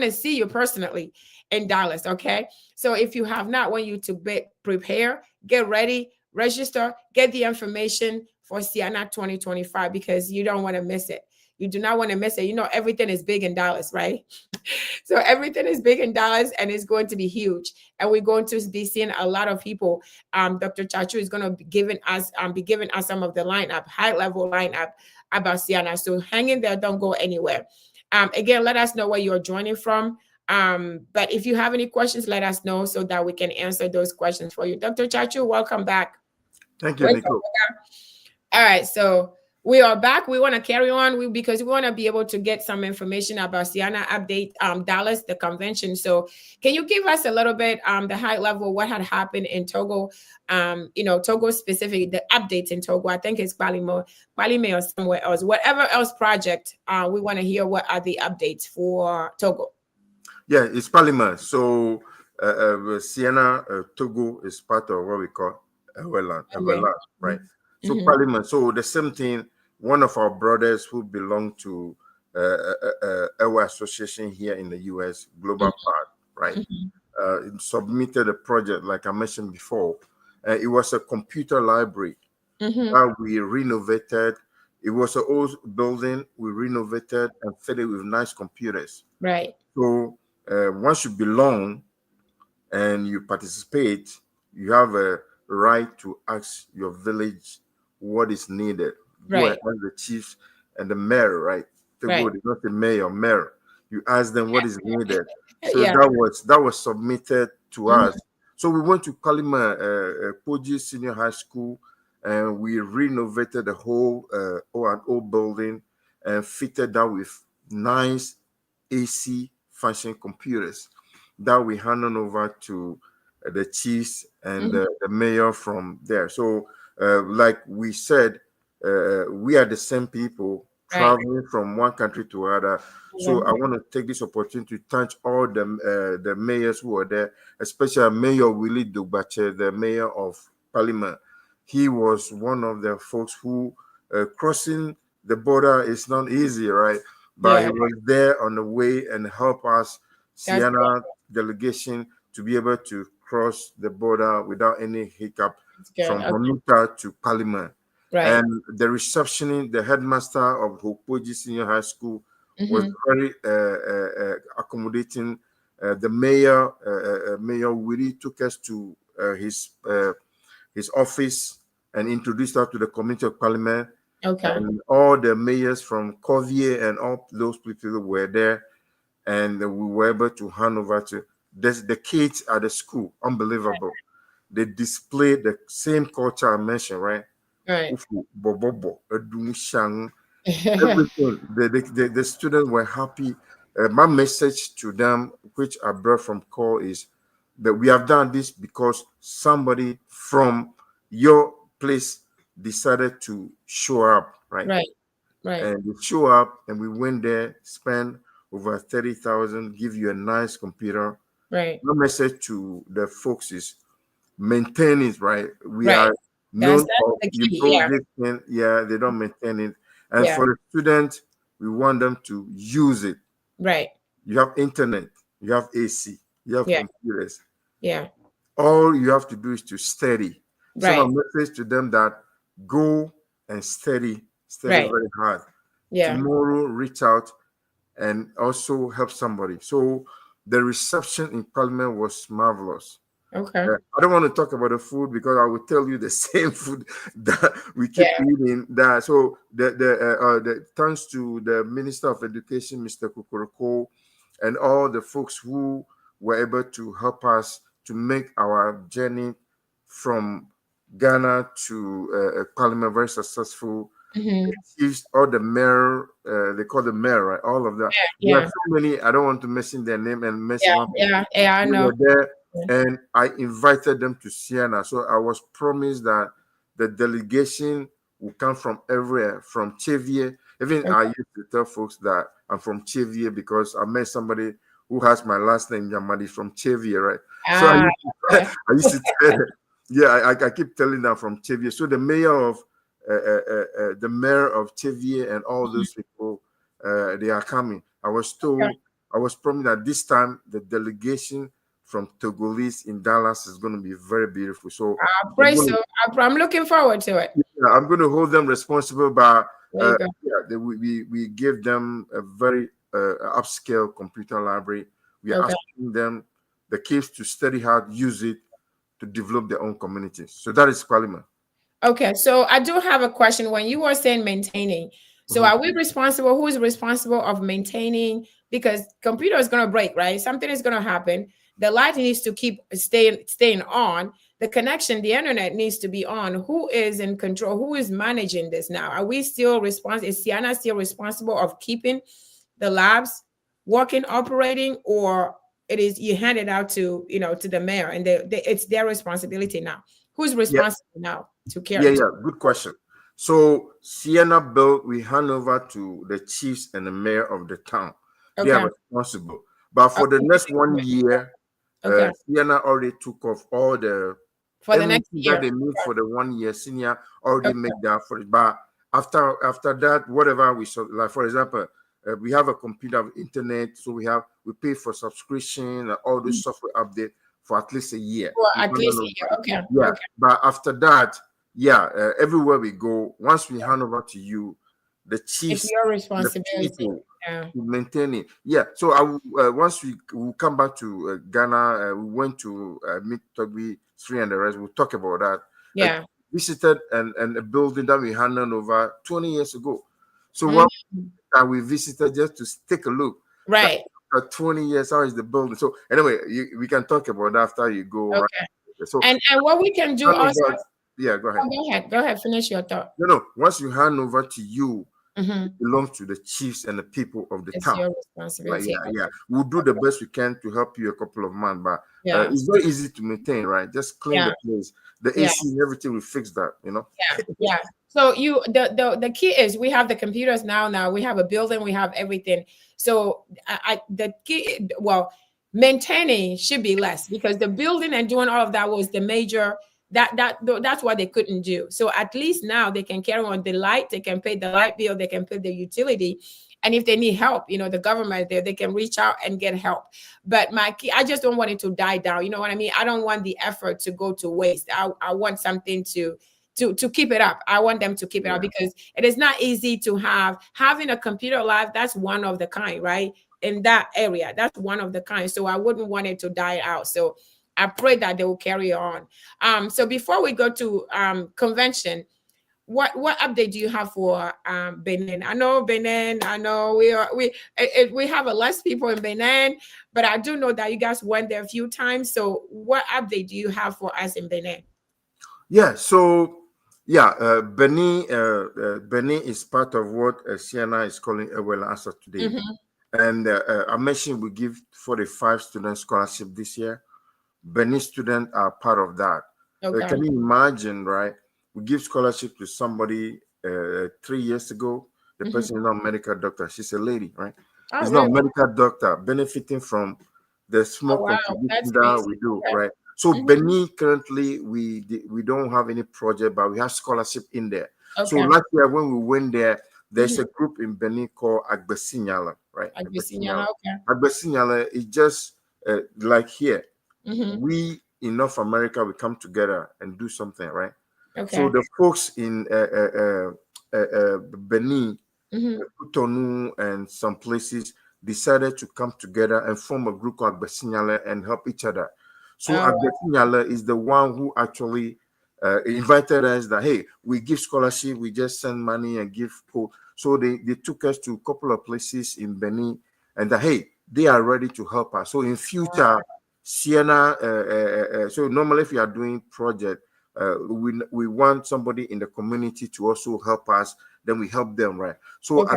Speaker 3: see you personally in Dallas. Okay. So if you have not, I want you to prepare, get ready, register, get the information for CEANA 2025, because you don't want to miss it. You do not want to miss it. You know, everything is big in Dallas, right? So everything is big in Dallas, and it's going to be huge. And we're going to be seeing a lot of people. Dr. Tsatsu is going to be giving us some of the lineup, high-level lineup about CEANA. So hang in there. Don't go anywhere. Again, let us know where you're joining from. But if you have any questions, let us know so that we can answer those questions for you. Dr. Tsatsu, welcome back.
Speaker 8: Thank you, Nicole.
Speaker 3: All right, so we are back. We want to carry on because we want to be able to get some information about CEANA update, Dallas, the convention. So can you give us a little bit, the high level, what had happened in Togo, Togo specific, the updates in Togo? I think it's Balime or somewhere else. Whatever else project, we want to hear what are the updates for Togo.
Speaker 8: Yeah, it's Parliament. So CEANA Togo is part of what we call Eweland, right? So Parliament. So the same thing. One of our brothers who belong to our association here in the U.S., Global Part, right, submitted a project, like I mentioned before. It was a computer library that we renovated. It was an old building. We renovated and fed it with nice computers.
Speaker 3: Right.
Speaker 8: So once you belong and you participate, you have a right to ask your village what is needed.
Speaker 3: Right.
Speaker 8: Go and ask the chiefs and the mayor, right?
Speaker 3: Right.
Speaker 8: Not the mayor. You ask them what is needed. So
Speaker 3: Yeah.
Speaker 8: that was submitted to us. So we went to Kalima Poji Senior High School, and we renovated the whole old building and fitted that with nice AC function computers that we handed over to the chiefs and the mayor from there. So like we said, we are the same people traveling from one country to another. So I want to take this opportunity to thank all the mayors who are there, especially Mayor Willie Dugbache, the mayor of Parliament. He was one of the folks who crossing the border is not easy, right? But he was there on the way and help us, CEANA delegation, to be able to cross the border without any hiccup from Honuta to Parliament. Right. And the receptionist, the headmaster of Hopoji Senior High School, was very accommodating. The mayor, Mayor Willie, took us to his office and introduced us to the committee of Parliament. Okay. And all the mayors from Covier and all those people were there, and we were able to hand over to the kids at the school. Unbelievable. They displayed the same culture I mentioned, right? Right. Everything. The students were happy. My message to them, which I brought from call, is that we have done this because somebody from your place decided to show up, right? Right. And we show up, and we went there, spend over 30,000, give you a nice computer. Right. My message to the folks is maintain it, right? We are known for they don't maintain it. And for the students, we want them to use it. Right. You have internet, you have AC, you have computers. Yeah. All you have to do is to study. Right. So my message to them that go and study very hard. tomorrow reach out and also help somebody. So the reception in Parliament was marvelous.
Speaker 3: Okay.
Speaker 8: I don't want to talk about the food because I will tell you the same food that we keep eating. That so the thanks to the Minister of Education, Mr. Kukuroko, and all the folks who were able to help us to make our journey from Ghana to Parliament very successful. All the mayor, they call the mayor, right? All of that. There are so many. I don't want to mention their name and mess one.
Speaker 3: I know.
Speaker 8: There, and I invited them to CEANA. So I was promised that the delegation will come from everywhere, from Chevier. Even I used to tell folks that I'm from Chevier because I met somebody who has my last name, Nyamadi, from Chevier, right? So I used to tell, I keep telling them from Chevier. So the mayor of Chevier and all those people, they are coming. I was told, I was promised that this time the delegation from Togolese in Dallas is going to be very beautiful. So
Speaker 3: I'm looking forward to it.
Speaker 8: Yeah, I'm going to hold them responsible, but we give them a very upscale computer library. We are asking them, the kids, to study hard, use it to develop their own communities. So that is Parliament.
Speaker 3: Okay, so I do have a question. When you were saying maintaining, so are we responsible? Who is responsible of maintaining? Because computer is going to break, right? Something is going to happen. The light needs to keep staying on. The connection, the internet needs to be on. Who is in control? Who is managing this now? Are we still responsible? Is CEANA still responsible of keeping the labs working, operating, or it is you hand it out to to the mayor and it's their responsibility now? Who's responsible now to carry?
Speaker 8: Good question. So CEANA bill we hand over to the chiefs and the mayor of the town. They are responsible. But for the next 1 year, CEANA already took off all the
Speaker 3: for the next year
Speaker 8: that they need for the 1 year. Senior already make that for it. But after that, whatever we saw, like for example, we have a computer, internet, so we pay for subscription and all those software update for at least a year.
Speaker 3: Okay.
Speaker 8: But after that, everywhere we go, once we hand over to you, the chiefs,
Speaker 3: it's your responsibility
Speaker 8: to maintain it. So I will, once we will come back to Ghana, we went to meet Togbi, Sri and the rest. We'll talk about that. Visited and a building that we handed over 20 years ago. So what we visited just to take a look.
Speaker 3: Right.
Speaker 8: For 20 years, how is the building? So anyway, we can talk about that after you go.
Speaker 3: Okay.
Speaker 8: Right? So
Speaker 3: and what we can do also.
Speaker 8: Go ahead.
Speaker 3: Go ahead. Finish your thought.
Speaker 8: No. Once you hand over to you, it belongs to the chiefs and the people of the town.
Speaker 3: Your responsibility.
Speaker 8: We'll do the best we can to help you a couple of months, but it's very easy to maintain, right? Just clean the place, the AC and everything. We fix that,
Speaker 3: So the key is we have the computers now we have a building, we have everything. So the key, maintaining should be less because the building and doing all of that was the major. That's what they couldn't do. So at least now they can carry on the light, they can pay the light bill, they can pay the utility, and if they need help, the government there, they can reach out and get help. But my key, I just don't want it to die down. You know what I mean? I don't want the effort to go to waste. I want something to keep it up. I want them to keep it up because it is not easy to having a computer lab. That's one of the kind, right? In that area, that's one of the kind. So I wouldn't want it to die out. So I pray that they will carry on. So before we go to convention, what update do you have for Benin? I know Benin. I know we have a less people in Benin, but I do know that you guys went there a few times. So what update do you have for us in Benin?
Speaker 8: Benin is part of what CEANA is calling Ewela Answer today. And I mentioned we give 45 students scholarship this year. Benin students are part of that. Can you imagine, right? We give scholarship to somebody 3 years ago. The person is not a medical doctor. She's a lady, right? She's not a medical doctor, benefiting from the small contribution that we do, right? So Benin currently we don't have any project, but we have scholarship in there. So last year when we went there, there's a group in Benin called Agbesinyala, right? Agbesinyala is just like here. We in North America, we come together and do something, right? So the folks in Benin, Cotonou and some places decided to come together and form a group called Agbesinyale and help each other. So Agbesinyale is the one who actually invited us that, hey, we give scholarship, we just send money and give. So they took us to a couple of places in Benin and that, hey, they are ready to help us. So in future, CEANA, so normally if you are doing project, we want somebody in the community to also help us, then we help them, right? So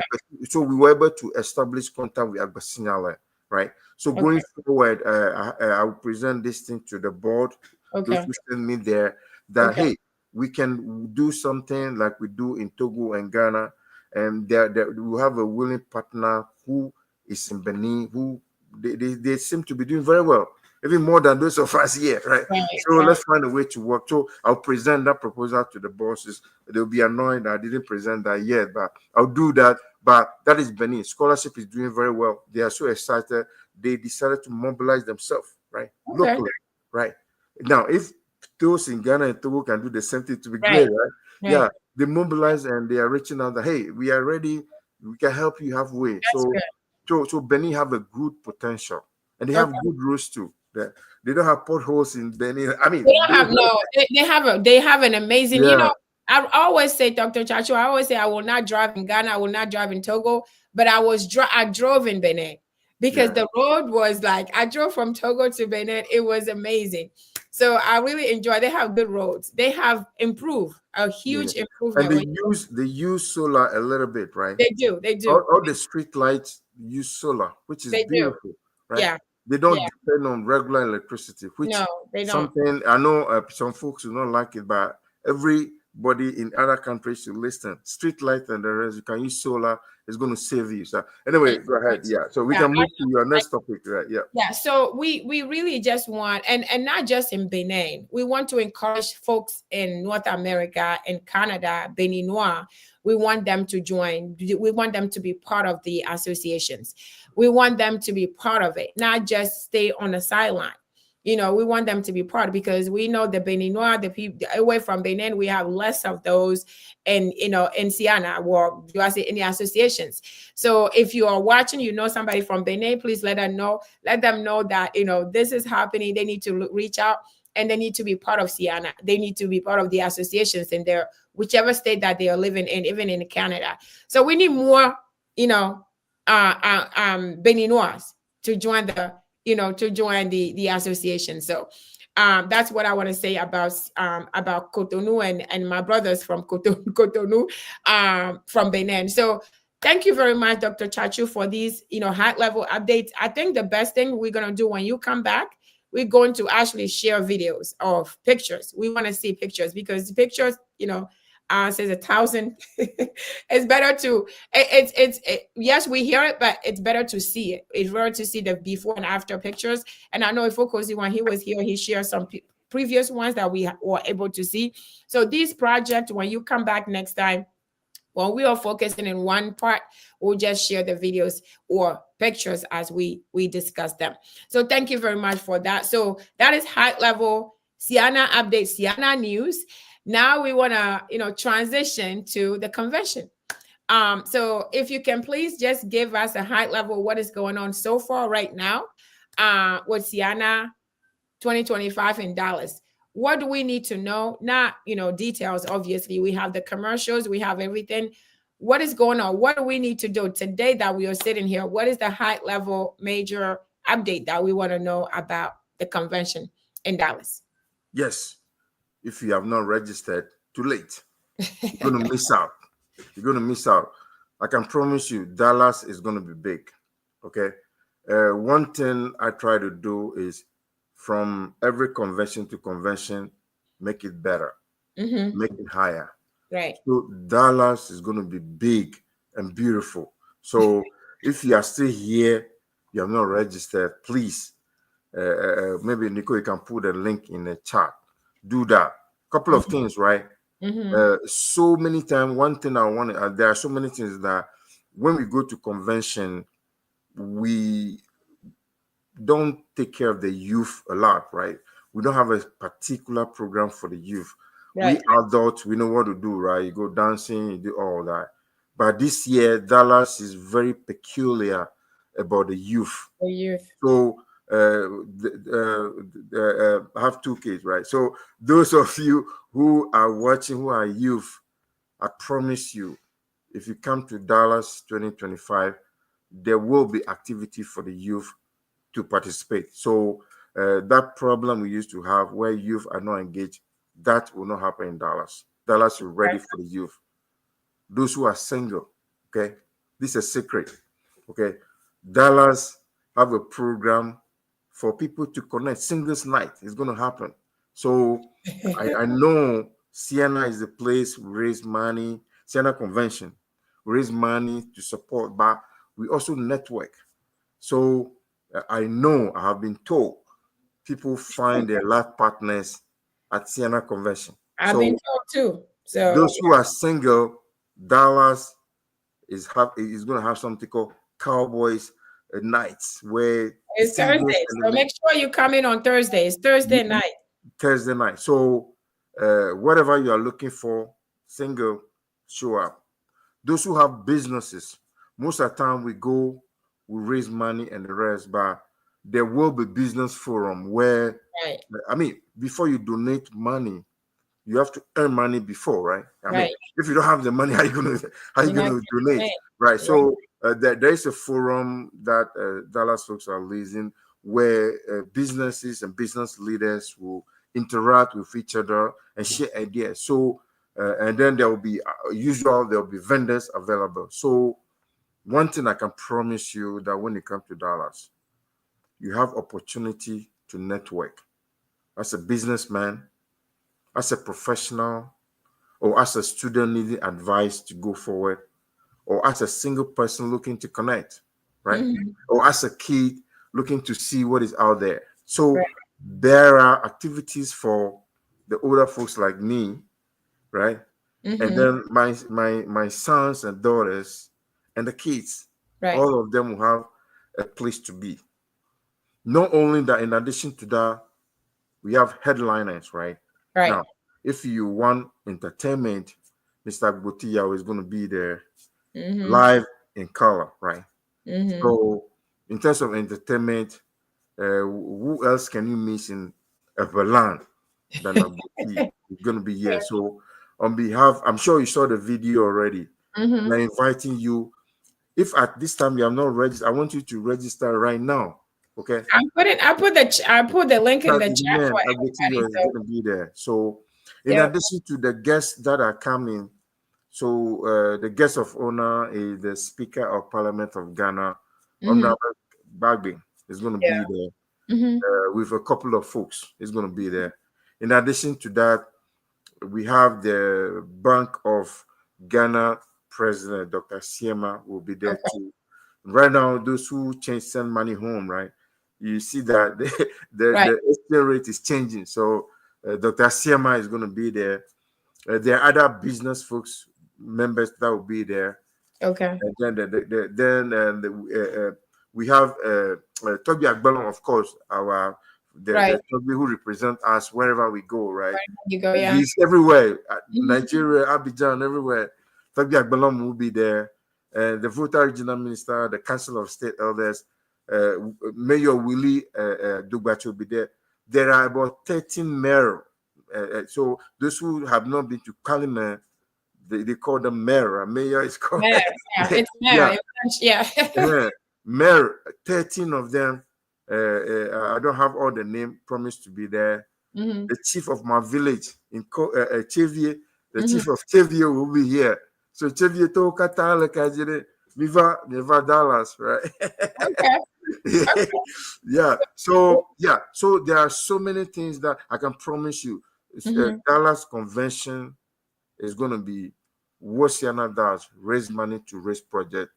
Speaker 8: so we were able to establish contact with Agbesinyale, right? So going forward, I will present this thing to the board. Those who send me there that, hey, we can do something like we do in Togo and Ghana, and we have a willing partner who is in Benin, who they seem to be doing very well, even more than those of us here, right? So let's find a way to work. So I'll present that proposal to the bosses. They'll be annoyed that I didn't present that yet, but I'll do that. But that is Benin. Scholarship is doing very well. They are so excited. They decided to mobilize themselves, right? Locally, right? Now, if those in Ghana and Togo can do the same thing, to be great, right? Yeah, they mobilize and they are reaching out that, hey, we are ready. We can help you halfway. So Benin have a good potential, and they have good roads too. They don't have potholes in Benin. I mean,
Speaker 3: they have an amazing. You know, I always say, Dr. Tsatsu, I always say I will not drive in Ghana, I will not drive in Togo, but I drove in Benin because the road was like, I drove from Togo to Benin. It was amazing. So I really enjoy. They have good roads. They have improved, a huge improvement.
Speaker 8: And they use solar a little bit, right?
Speaker 3: They do.
Speaker 8: All the street lights use solar, which is beautiful, right?
Speaker 3: Yeah.
Speaker 8: They don't depend on regular electricity, which
Speaker 3: they don't.
Speaker 8: Something I know some folks do not like it, but everybody in other countries should listen. Street light and the rest, you can use solar. It's going to save you. So anyway, go ahead. Yeah. So we can move to your next topic, right? Yeah.
Speaker 3: Yeah. So we really just want, and not just in Benin, we want to encourage folks in North America and Canada, Beninois. We want them to join. We want them to be part of the associations. We want them to be part of it, not just stay on the sideline. You know, we want them to be part, because we know the Beninois, the people away from Benin, we have less of those, and in CEANA, or do I say any associations? So if you are watching, you know somebody from Benin, please let them know that this is happening. They need to reach out, and they need to be part of CEANA. They need to be part of the associations in their whichever state that they are living in, even in Canada. So we need more, Beninois to join the association. So that's what I want to say about Cotonou and my brothers from Cotonou from Benin. So thank you very much, Dr. Tsatsu, for these high level updates. I think the best thing we're gonna do when you come back, we're going to actually share videos of pictures. We want to see pictures, because pictures, says 1,000. It's better to yes, we hear it, but it's better to see it. It's better to see the before and after pictures. And I know if Fokosi, when he was here, he shared some previous ones that we were able to see. So these projects, when you come back next time, when we are focusing in one part, we'll just share the videos or pictures as we discuss them. So thank you very much for that. So that is high level CEANA update, CEANA news. Now we want to, transition to the convention. So if you can please just give us a high level what is going on so far right now with CEANA 2025 in Dallas. What do we need to know? Not, details, obviously. We have the commercials, we have everything. What is going on? What do we need to do today that we are sitting here? What is the high level major update that we want to know about the convention in Dallas?
Speaker 8: Yes. If you have not registered, too late. You're going to miss out. You're going to miss out. I can promise you, Dallas is going to be big. Okay. One thing I try to do is, from every convention to convention, make it better, make it higher.
Speaker 3: Right.
Speaker 8: So Dallas is going to be big and beautiful. So if you are still here, you have not registered, please, maybe Nico, you can put a link in the chat. Do that. Couple of things, right? So many times, one thing I want to, there are so many things that when we go to convention, we don't take care of the youth a lot, right? We don't have a particular program for the youth. Right. We adults, we know what to do, right? You go dancing, you do all that. But this year, Dallas is very peculiar about the youth.
Speaker 3: The youth.
Speaker 8: So I have 2 kids, right? So those of you who are watching, who are youth, I promise you, if you come to Dallas 2025, there will be activity for the youth to participate. So that problem we used to have where youth are not engaged, that will not happen in Dallas. Dallas is ready for the youth. Those who are single, okay? This is a secret, okay? Dallas have a program for people to connect. Singles night is going to happen. So I know CEANA is the place we raise money, CEANA convention, raise money to support, but we also network. So I know, I have been told, people find their life partners at CEANA convention.
Speaker 3: I've been told too. So
Speaker 8: those who are single, Dallas is going to have something called Cowboys Nights, where
Speaker 3: it's Thursday. So make sure you come in on Thursday. It's Thursday night.
Speaker 8: Thursday night. So whatever you are looking for, single, show up. Those who have businesses, most of the time we raise money and the rest, but there will be business forum where, I mean, before you donate money, you have to earn money before, right? I mean, if you don't have the money, how are you going to donate? Right. So there is a forum that Dallas folks are leading where businesses and business leaders will interact with each other and share ideas. So, and then there will be there will be vendors available. So one thing I can promise you that when you come to Dallas, you have opportunity to network as a businessman, as a professional, or as a student needing advice to go forward, or as a single person looking to connect, right? Or as a kid looking to see what is out there. So there are activities for the older folks like me, right? And then my sons and daughters and the kids, all of them will have a place to be. Not only that, in addition to that, we have headliners, right? Now, if you want entertainment, Mr. Botia is going to be there live in color, right? So, in terms of entertainment, who else can you miss in Everland than Botia is going to be here? So, on behalf, I'm sure you saw the video already. We're inviting you. If at this time you have not registered, I want you to register right now. Okay.
Speaker 3: I put the link in the chat for
Speaker 8: everybody. Is going to be there. So, in addition to the guests that are coming, so the guest of honor is the Speaker of Parliament of Ghana, Honorable Bagby, is going to be there with a couple of folks. Is going to be there. In addition to that, we have the Bank of Ghana President Dr. Siema will be there too. Right now, those who send money home, right? You see that the exchange rate is changing. So Dr. Siema is going to be there. There are other business folks, members that will be there.
Speaker 3: Okay.
Speaker 8: And then we have Toby Agbalon, of course, the Toby who represent us wherever we go, right?
Speaker 3: You go,
Speaker 8: He's everywhere, Nigeria, Abidjan, everywhere. Toby Agbalon will be there. The Volta Regional Minister, the Council of State Elders, Mayor Willie Dugbacho will be there. There are about 13 mayors. So those who have not been to Kalima, they call them mayor. Mayor is called
Speaker 3: mayor. Yeah, it's mayor.
Speaker 8: Mayor, 13 of them. I don't have all the name promised to be there. The chief of my village in Chevier, the chief of Chevier will be here. So Chevier to Katala Kajire, Viva Dallas, right?
Speaker 3: Okay.
Speaker 8: So there are so many things that I can promise you. Dallas convention is going to be what CEANA does, raise money to raise project.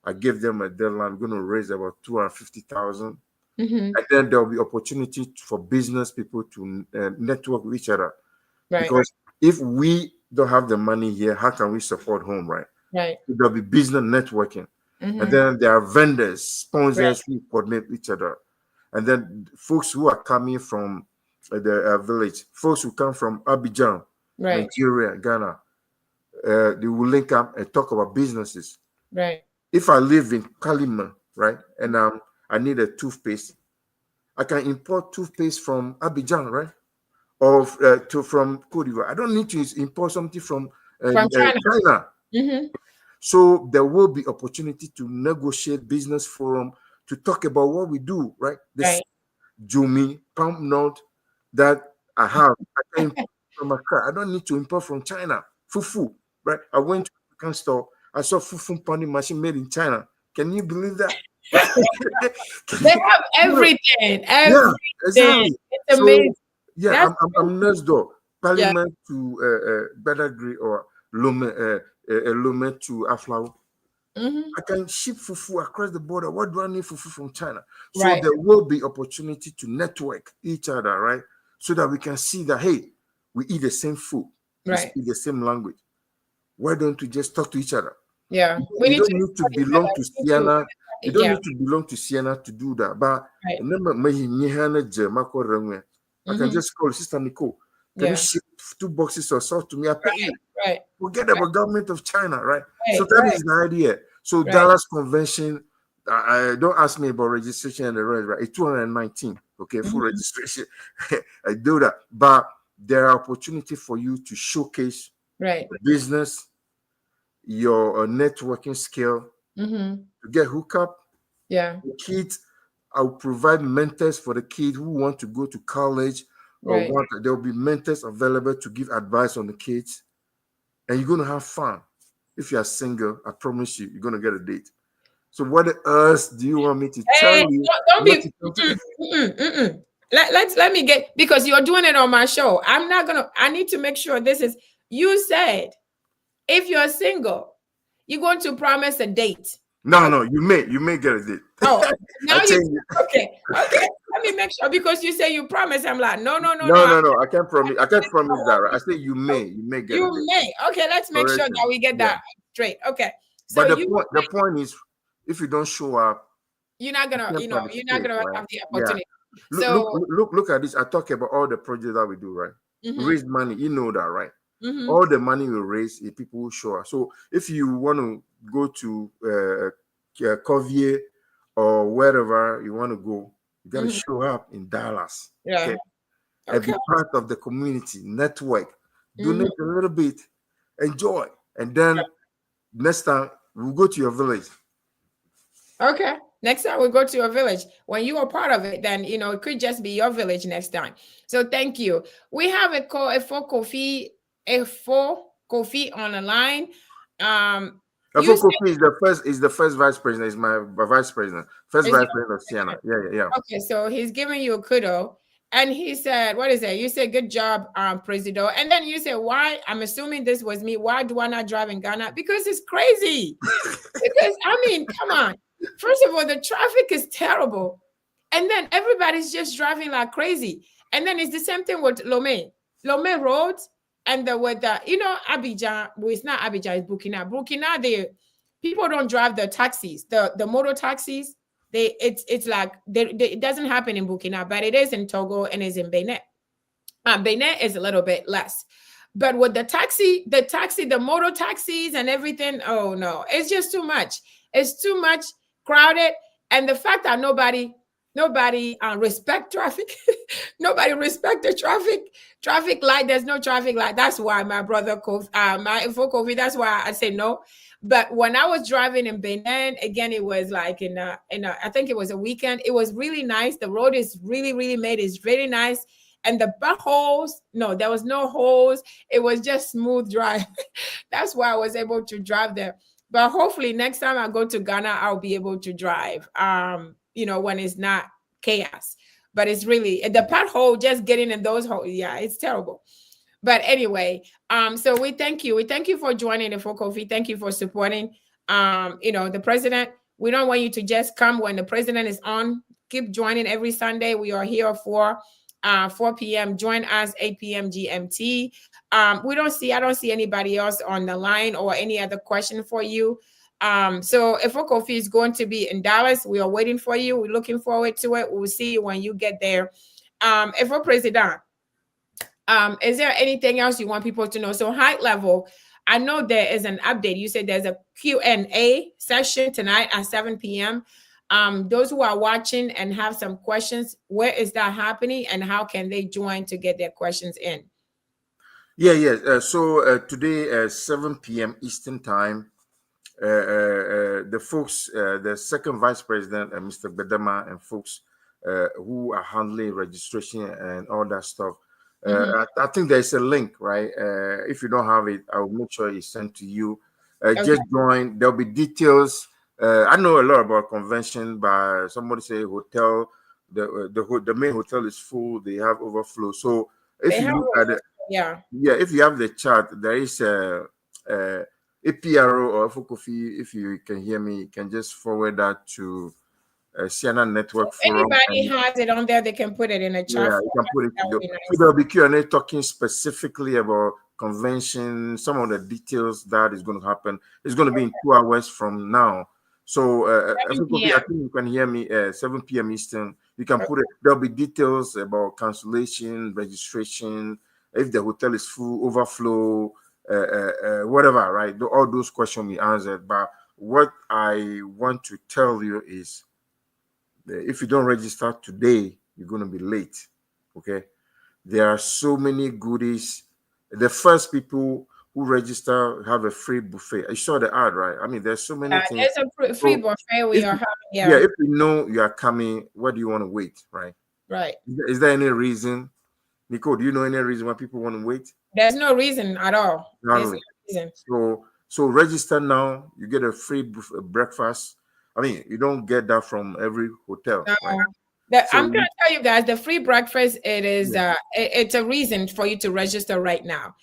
Speaker 8: I gave them a deadline. We're going to raise about 250,000. And then there will be opportunity for business people to network with each other. Because if we don't have the money here, how can we support home, right? There'll be business networking. And then there are vendors, sponsors who coordinate each other. And then folks who are coming from the village, folks who come from Abidjan, Nigeria, Ghana, they will link up and talk about businesses.
Speaker 3: Right.
Speaker 8: If I live in Kalima, right, and I need a toothpaste, I can import toothpaste from Abidjan, right, or from Cote d'Ivoire. I don't need to import something from China.
Speaker 3: Mm-hmm.
Speaker 8: So there will be opportunity to negotiate business forum to talk about what we do, right? This Jumi palm nut that I have, I can import from Accra. I don't need to import from China. Fufu, right? I went to a African store. I saw fufu pounding machine made in China. Can you believe that?
Speaker 3: They have everything.
Speaker 8: Yeah, exactly.
Speaker 3: It's amazing.
Speaker 8: Yeah, I'm next door. Parliament to Badagry or Lome to Aflau.
Speaker 3: Mm-hmm.
Speaker 8: I can ship fufu across the border. What do I need fufu from China? So
Speaker 3: Right.
Speaker 8: there will be opportunity to network each other, right? So that we can see that, hey, we eat the same food, we speak the same language. Why don't we just talk to each other?
Speaker 3: Yeah,
Speaker 8: you don't need to belong to CEANA. You don't need to belong to CEANA to do that. But I can just call Sister Nicole. Can you ship 2 boxes of salt to me? I pay you.
Speaker 3: Right.
Speaker 8: Forget about government of China, right? So that is the idea. So Dallas Convention, don't ask me about registration and the rest, right? It's 219, okay, full registration. I do that. But there are opportunity for you to showcase business, your networking skill, to get hooked up.
Speaker 3: Yeah.
Speaker 8: The kids, I'll provide mentors for the kids who want to go to college or there'll be mentors available to give advice on the kids. And you're going to have fun. If you're single, I promise you, you're going to get a date. So what else do you want me to tell you?
Speaker 3: Don't be. Let me get, because you're doing it on my show. I need to make sure this is, you said, if you're single, you're going to promise a date.
Speaker 8: No, you may get a date.
Speaker 3: Oh, now okay. Let me make sure, because you say you promise. I'm like, no.
Speaker 8: I can't promise. I can't promise that. Right? I say you may get a date.
Speaker 3: You may. Okay, let's make sure that we get that straight. Okay.
Speaker 8: So but the point is, if you don't show up,
Speaker 3: you're not gonna have the opportunity.
Speaker 8: Yeah. So look at this. I talk about all the projects that we do, right? Raise money. You know that, right? All the money we raise, people will show up. So if you want to go to Covier or wherever you want to go, you got to show up in Dallas. Okay. And be part of the community, network, donate a little bit, enjoy. And then next time we'll go to your village.
Speaker 3: Okay. Next time we go to your village. When you are part of it, then it could just be your village next time. So thank you. We have a full Kofi on the line.
Speaker 8: Kofi is the first vice president. Is my vice president, first vice president of CEANA. Yeah.
Speaker 3: Okay, so he's giving you a kudo, and he said, "What is it?" You said, "Good job, Presido." And then you said, "Why?" I'm assuming this was me. Why do I not drive in Ghana? Because it's crazy. Because come on. First of all, the traffic is terrible, and then everybody's just driving like crazy. And then it's the same thing with Lome roads. And with Abidjan, well, it's not Abidjan, it's Burkina. Burkina, people don't drive the taxis, the motor taxis. It's like it doesn't happen in Burkina, but it is in Togo and is in Benin. Benin is a little bit less, but with the motor taxis and everything, oh no, it's just too much. It's too much crowded, and the fact that nobody respect traffic. Nobody respect the traffic light. There's no traffic light. That's why my brother COVID. That's why I say no. But when I was driving in Benin, again, it was like I think it was a weekend. It was really nice. The road is really made. It's really nice. And the holes, no, there was no holes. It was just smooth drive. That's why I was able to drive there. But hopefully next time I go to Ghana, I'll be able to drive. When it's not chaos. But it's really the pothole, just getting in those holes. Yeah, it's terrible. But anyway, so we thank you. We thank you for joining the full Kofi. Thank you for supporting the president. We don't want you to just come when the president is on. Keep joining every Sunday. We are here for 4 p.m. Join us 8 p.m. GMT. I don't see anybody else on the line or any other question for you. So if Kofi is going to be in Dallas, we are waiting for you. We're looking forward to it. We'll see you when you get there. If President, is there anything else you want people to know? So high level, I know there is an update. You said there's a Q&A session tonight at 7 p.m. Those who are watching and have some questions, where is that happening and how can they join to get their questions in?
Speaker 8: Yeah. So today, 7 p.m. Eastern Time, the folks, the second vice president, Mr. Bedema, and folks who are handling registration and all that stuff. I think there's a link, right? If you don't have it, I will make sure it's sent to you. Just join. There'll be details. I know a lot about convention, but somebody say hotel. The main hotel is full. They have overflow. So if you look at it, if you have the chart, there is a APRO or Fokofi. If you can hear me, you can just forward that to CEANA Network Forum.
Speaker 3: Anybody has it on there, they can put it in a chat.
Speaker 8: Yeah, you can put it. So there'll be Q&A talking specifically about convention, some of the details that is going to happen. It's going to be in 2 hours from now. So I think you can hear me 7 p.m. Eastern. You can put it. There'll be details about cancellation, registration, if the hotel is full, overflow, whatever, right? All those questions we answered. But what I want to tell you is, if you don't register today, you're going to be late. Okay, there are so many goodies. The first people who register have a free buffet. I saw the ad, right? I mean, there's so many things.
Speaker 3: There's a free buffet we are having.
Speaker 8: Yeah, if you know you are coming, what do you want to wait, right?
Speaker 3: Right.
Speaker 8: Is there any reason, Nicole? Do you know any reason why people want to wait?
Speaker 3: There's no reason at all. There's no reason.
Speaker 8: So register now. You get a free breakfast. I mean, you don't get that from every hotel.
Speaker 3: No.
Speaker 8: Right?
Speaker 3: I'm going to tell you guys, the free breakfast, it's a reason for you to register right now.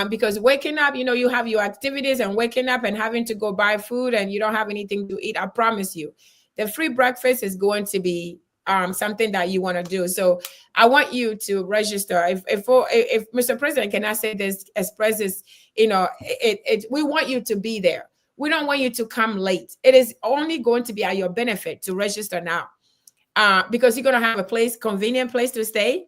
Speaker 3: Because waking up, you have your activities and waking up and having to go buy food and you don't have anything to eat. I promise you, the free breakfast is going to be something that you want to do. So I want you to register. If Mr. President, can I say this, express this, we want you to be there. We don't want you to come late. It is only going to be at your benefit to register now. Because you're going to have a convenient place to stay.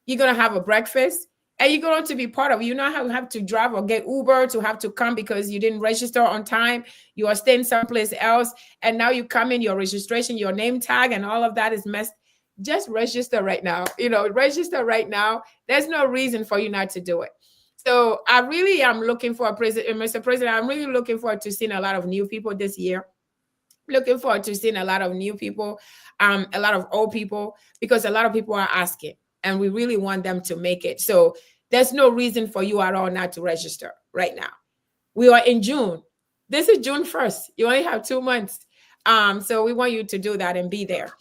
Speaker 3: You're going to have a breakfast and you're going to be part of it. You not have to drive or get Uber to have to come because you didn't register on time. You are staying someplace else. And now you come in, your registration, your name tag and all of that is messed. Just register right now. Register right now. There's no reason for you not to do it. So I really am looking for Mr. President, I'm really looking forward to seeing a lot of new people this year. Looking forward to seeing a lot of new people, a lot of old people, because a lot of people are asking and we really want them to make it. So there's no reason for you at all not to register right now. We are in June. This is June 1st. You only have 2 months. So we want you to do that and be there.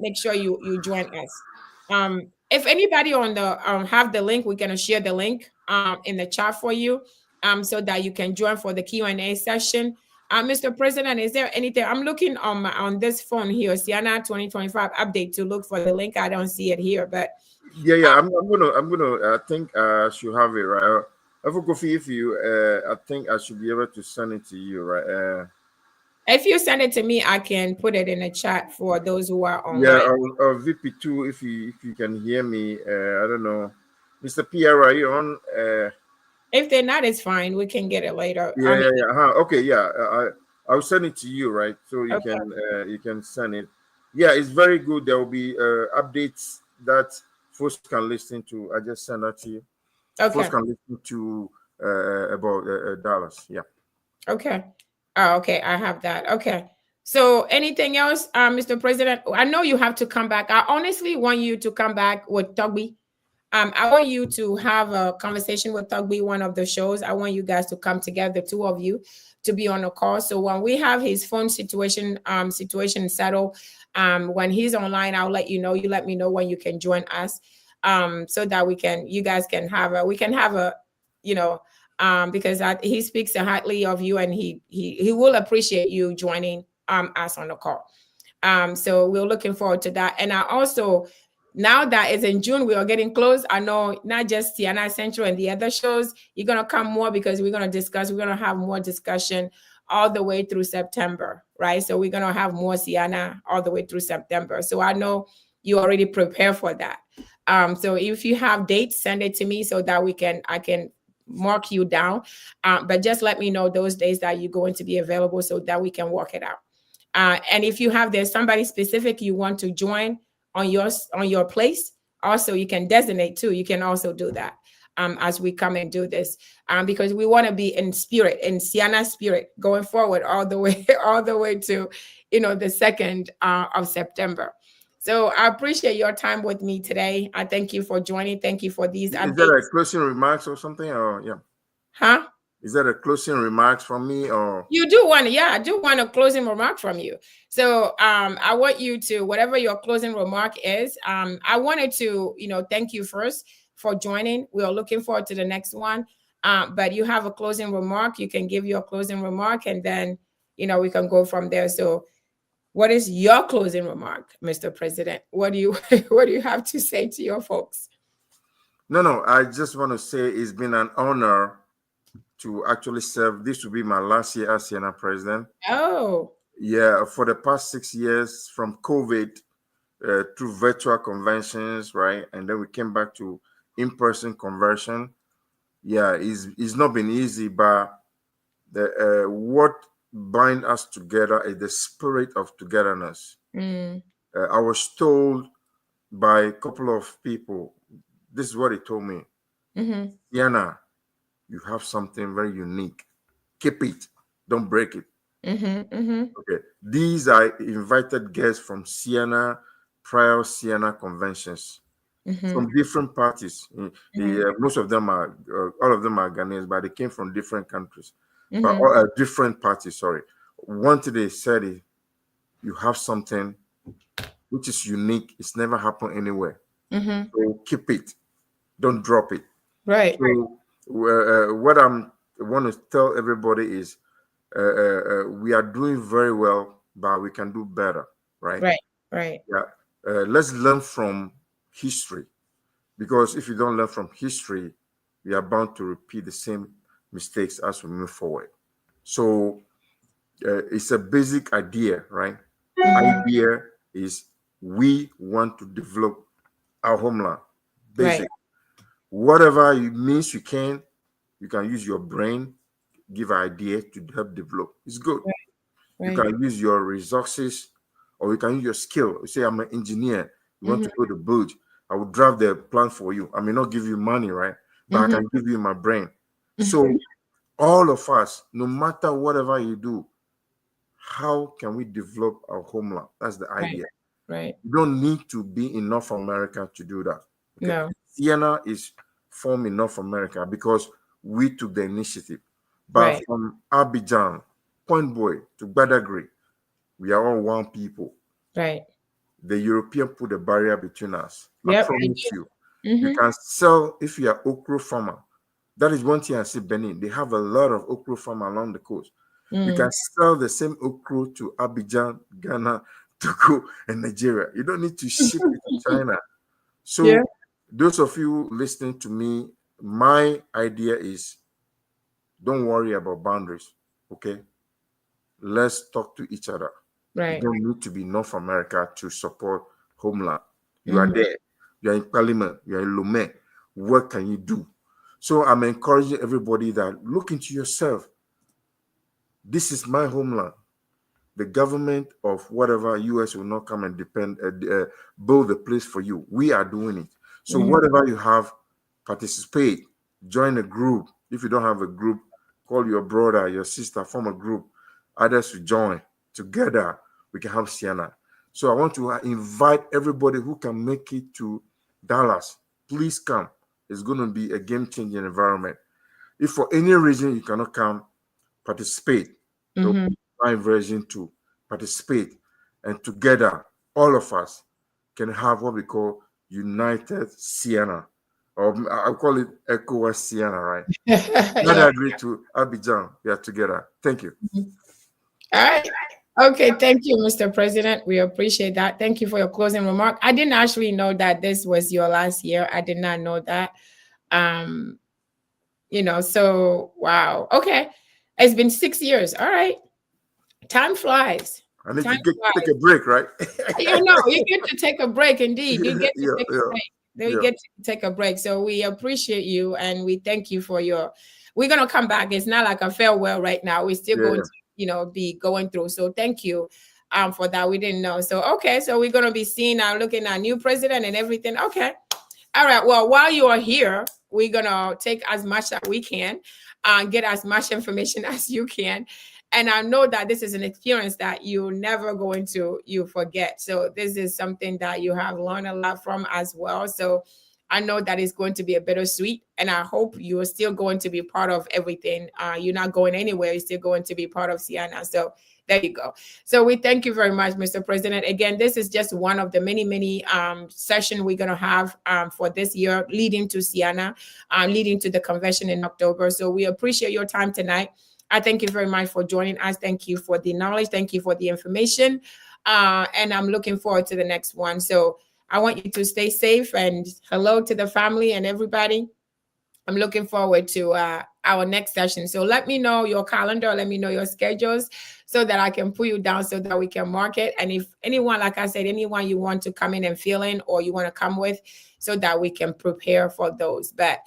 Speaker 3: Make sure you join us. If anybody on the have the link, we're going to share the link in the chat for you so that you can join for the Q&A session. Mr. President, is there anything? I'm looking on this phone here, CEANA 2025 update, to look for the link. I don't see it here, but
Speaker 8: I'm gonna. I think I should have it right. Kofi, if you, I think I should be able to send it to you, right?
Speaker 3: If you send it to me, I can put it in the chat for those who are online.
Speaker 8: Yeah, or VP2, if you can hear me. I don't know, Mr. PR, are you on?
Speaker 3: If they're not, it's fine. We can get it later.
Speaker 8: Okay, yeah. I'll send it to you, right? So you can send it. Yeah, it's very good. There will be updates that folks can listen to. I just send that to you.
Speaker 3: Okay.
Speaker 8: Folks can listen to about Dallas. Yeah.
Speaker 3: Okay. Oh, okay. I have that. Okay. So anything else, Mr. President? I know you have to come back. I honestly want you to come back with Tugby. I want you to have a conversation with Tugby, one of the shows. I want you guys to come together, 2 of you, to be on a call. So when we have his phone situation settled, when he's online, I'll let you know. You let me know when you can join us, so that you guys can have a, because he speaks highly of you, and he will appreciate you joining us on the call. So we're looking forward to that. And I also, now that it's in June, we are getting close. I know not just CEANA Central and the other shows, you're going to come more because we're going to have more discussion all the way through September, right? So we're going to have more CEANA all the way through September. So I know you already prepare for that. So if you have dates, send it to me so that I can mark you down. But just let me know those days that you're going to be available so that we can work it out. And if there's somebody specific you want to join on your place, also you can designate too. You can also do that as we come and do this, because we want to be in spirit, in CEANA spirit, going forward all the way to the 2nd of September. So I appreciate your time with me today. I thank you for joining. Thank you for these updates.
Speaker 8: Is that a closing remarks or something? Or yeah.
Speaker 3: Huh?
Speaker 8: Is that a closing remarks from me or?
Speaker 3: You do want, yeah, I do want a closing remark from you. So I want you to, whatever your closing remark is, I wanted to, thank you first for joining. We are looking forward to the next one. But you have a closing remark. You can give your closing remark and then, we can go from there. So what is your closing remark, Mr. President? What do you have to say to your folks?
Speaker 8: No, I just want to say it's been an honor to actually serve. This will be my last year as CEANA president.
Speaker 3: Oh.
Speaker 8: Yeah, for the past 6 years from COVID through virtual conventions, right? And then we came back to in-person conversion. Yeah, it's not been easy, but the what bind us together is the spirit of togetherness. I was told by a couple of people, this is what they told me. CEANA, you have something very unique. Keep it. Don't break it. Okay. These are invited guests from CEANA, prior CEANA conventions from different parties. Most of them are, all of them are Ghanaians, but they came from different countries, but different parties. Sorry. One thing they said is, you have something which is unique. It's never happened anywhere. So keep it. Don't drop it.
Speaker 3: Right.
Speaker 8: So what I want to tell everybody is we are doing very well, but we can do better, right?
Speaker 3: Right.
Speaker 8: Yeah. Let's learn from history, because if you don't learn from history, we are bound to repeat the same mistakes as we move forward. So it's a basic idea, right? Idea is we want to develop our homeland. Basic.
Speaker 3: Right.
Speaker 8: Whatever it means you can use your brain, give ideas to help develop. It's good.
Speaker 3: Right.
Speaker 8: You can use your resources, or you can use your skill. You say, I'm an engineer. You want to go to build. I will draft the plan for you. I may not give you money, right? But I can give you my brain. So all of us, no matter whatever you do, how can we develop our homeland? That's the idea.
Speaker 3: Right.
Speaker 8: You don't need to be in North America to do that. Okay?
Speaker 3: No.
Speaker 8: CEANA is formed in North America because we took the initiative. But from Abidjan, Point Boy to Badagry, we are all one people.
Speaker 3: Right.
Speaker 8: The European put a barrier between us.
Speaker 3: Yep.
Speaker 8: I promise you. You can sell, if you are okra farmer. That is one thing I see Benin. They have a lot of okra farmer along the coast. You can sell the same okra to Abidjan, Ghana, Togo, and Nigeria. You don't need to ship it to China. So those of you listening to me, my idea is, don't worry about boundaries, okay? Let's talk to each other.
Speaker 3: Right.
Speaker 8: You don't need to be North America to support homeland. You are there. You are in Parliament. You are in Lomé. What can you do? So I'm encouraging everybody that look into yourself. This is my homeland. The government of whatever US will not come and build a place for you. We are doing it. So whatever you have, participate. Join a group. If you don't have a group, call your brother, your sister, form a group. Others to join. Together, we can have CEANA. So I want to invite everybody who can make it to Dallas. Please come. It's going to be a game-changing environment. If for any reason you cannot come, participate. My version to participate, and together, all of us can have what we call United CEANA, or I'll call it ECOWAS CEANA, right? Not agree to Abidjan. We are together. Thank you.
Speaker 3: All right. Okay. Thank you, Mr. President. We appreciate that. Thank you for your closing remark. I didn't actually know that this was your last year. I did not know that. So wow. Okay. It's been 6 years. All right. Time flies.
Speaker 8: I need to take a break, right?
Speaker 3: You get to take a break. Indeed, you get to take a break. Then we get to take a break. So we appreciate you and we thank you for your. We're gonna come back. It's not like a farewell right now. We're still going to, be going through. So thank you for that. We didn't know. So okay, so we're gonna be seeing looking at new president and everything. Okay. All right. Well, while you are here, we're gonna take as much as we can, get as much information as you can. And I know that this is an experience that you're never going to forget. So this is something that you have learned a lot from as well. So I know that it's going to be a bittersweet, and I hope you're still going to be part of everything. You're not going anywhere. You're still going to be part of CEANA. So there you go. So we thank you very much, Mr. President. Again, this is just one of the many sessions we're going to have for this year, leading to CEANA, leading to the convention in October. So we appreciate your time tonight. I thank you very much for joining us. Thank you for the knowledge. Thank you for the information. And I'm looking forward to the next one. So I want you to stay safe, and hello to the family and everybody. I'm looking forward to our next session. So let me know your calendar. Let me know your schedules so that I can put you down so that we can mark it. And if anyone, like I said, anyone you want to come in and fill in or you want to come with, so that we can prepare for those. But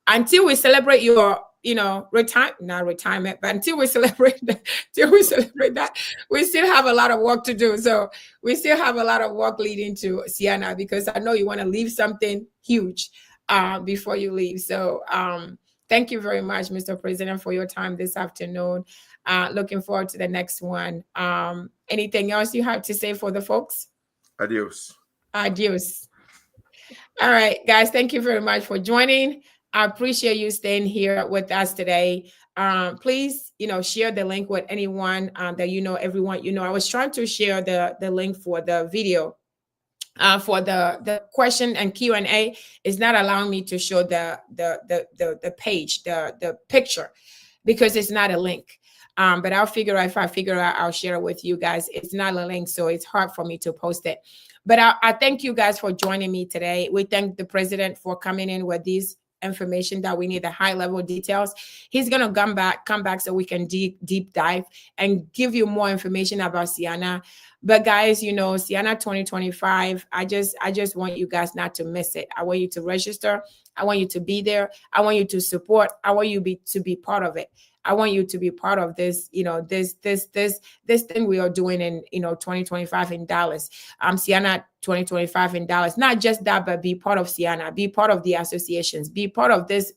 Speaker 3: until we celebrate your not retirement, but until we celebrate that, we still have a lot of work to do. So we still have a lot of work leading to CEANA, because I know you want to leave something huge before you leave. So thank you very much, Mr. President, for your time this afternoon. Looking forward to the next one. Anything else you have to say for the folks?
Speaker 8: Adios.
Speaker 3: Adios. All right, guys, thank you very much for joining. I appreciate you staying here with us today. Please, share the link with anyone that everyone. I was trying to share the link for the video. For the question and Q&A is not allowing me to show the page, the picture, because it's not a link. But I'll figure out, if I figure out, I'll share it with you guys. It's not a link, so it's hard for me to post it. But I thank you guys for joining me today. We thank the president for coming in with these information that we need, the high level details. He's gonna come back so we can deep dive and give you more information about CEANA. But guys, CEANA 2025, I just want you guys not to miss it. I want you to register. I want you to be there. I want you to support. I want you to be part of it. I want you to be part of this, this thing we are doing in, 2025 in Dallas. CEANA 2025 in Dallas. Not just that, but be part of CEANA, be part of the associations, be part of this,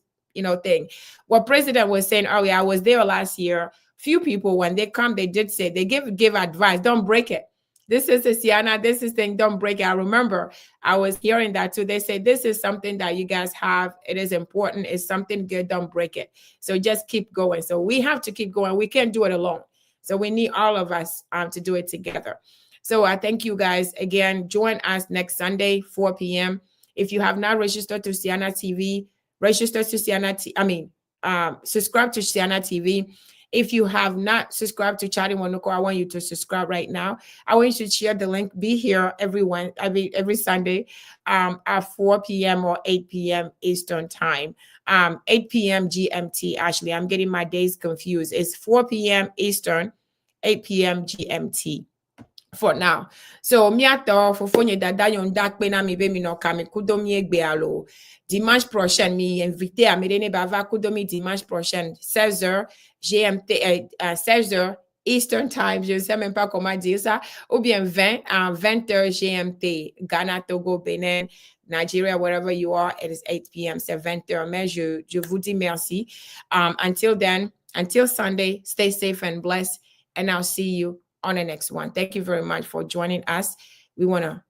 Speaker 3: thing. What President was saying earlier, I was there last year. Few people, when they come, they did say, they give advice, don't break it. This is a CEANA, this is thing, don't break it. I remember I was hearing that too. They say, this is something that you guys have. It is important. It's something good. Don't break it. So just keep going. So we have to keep going. We can't do it alone. So we need all of us to do it together. So I thank you guys again. Join us next Sunday, 4 p.m. If you have not registered to CEANA TV, register to CEANA. Subscribe to CEANA TV. If you have not subscribed to Chadi Wonoko, I want you to subscribe right now. I want you to share the link. Be here every Sunday at 4 p.m. or 8 p.m. Eastern time. 8 p.m. GMT, actually. I'm getting my days confused. It's 4 p.m. Eastern, 8 p.m. GMT. For now. So miato fofonye dada yon dak pena mi be mi no kami kudomi egbe alo. Dimanche prochain mi invité à Medene Bava kudomi dimanche prochain 16h GMT 16h Eastern Time, je ne sais même pas comment dire ça, ou bien 20h GMT, Ghana, Togo, Benin, Nigeria, wherever you are, it is 8 p.m. C'est 20h. Mais je vous dis merci. Until then, until Sunday, stay safe and blessed, and I'll see you on the next one. Thank you very much for joining us. We want to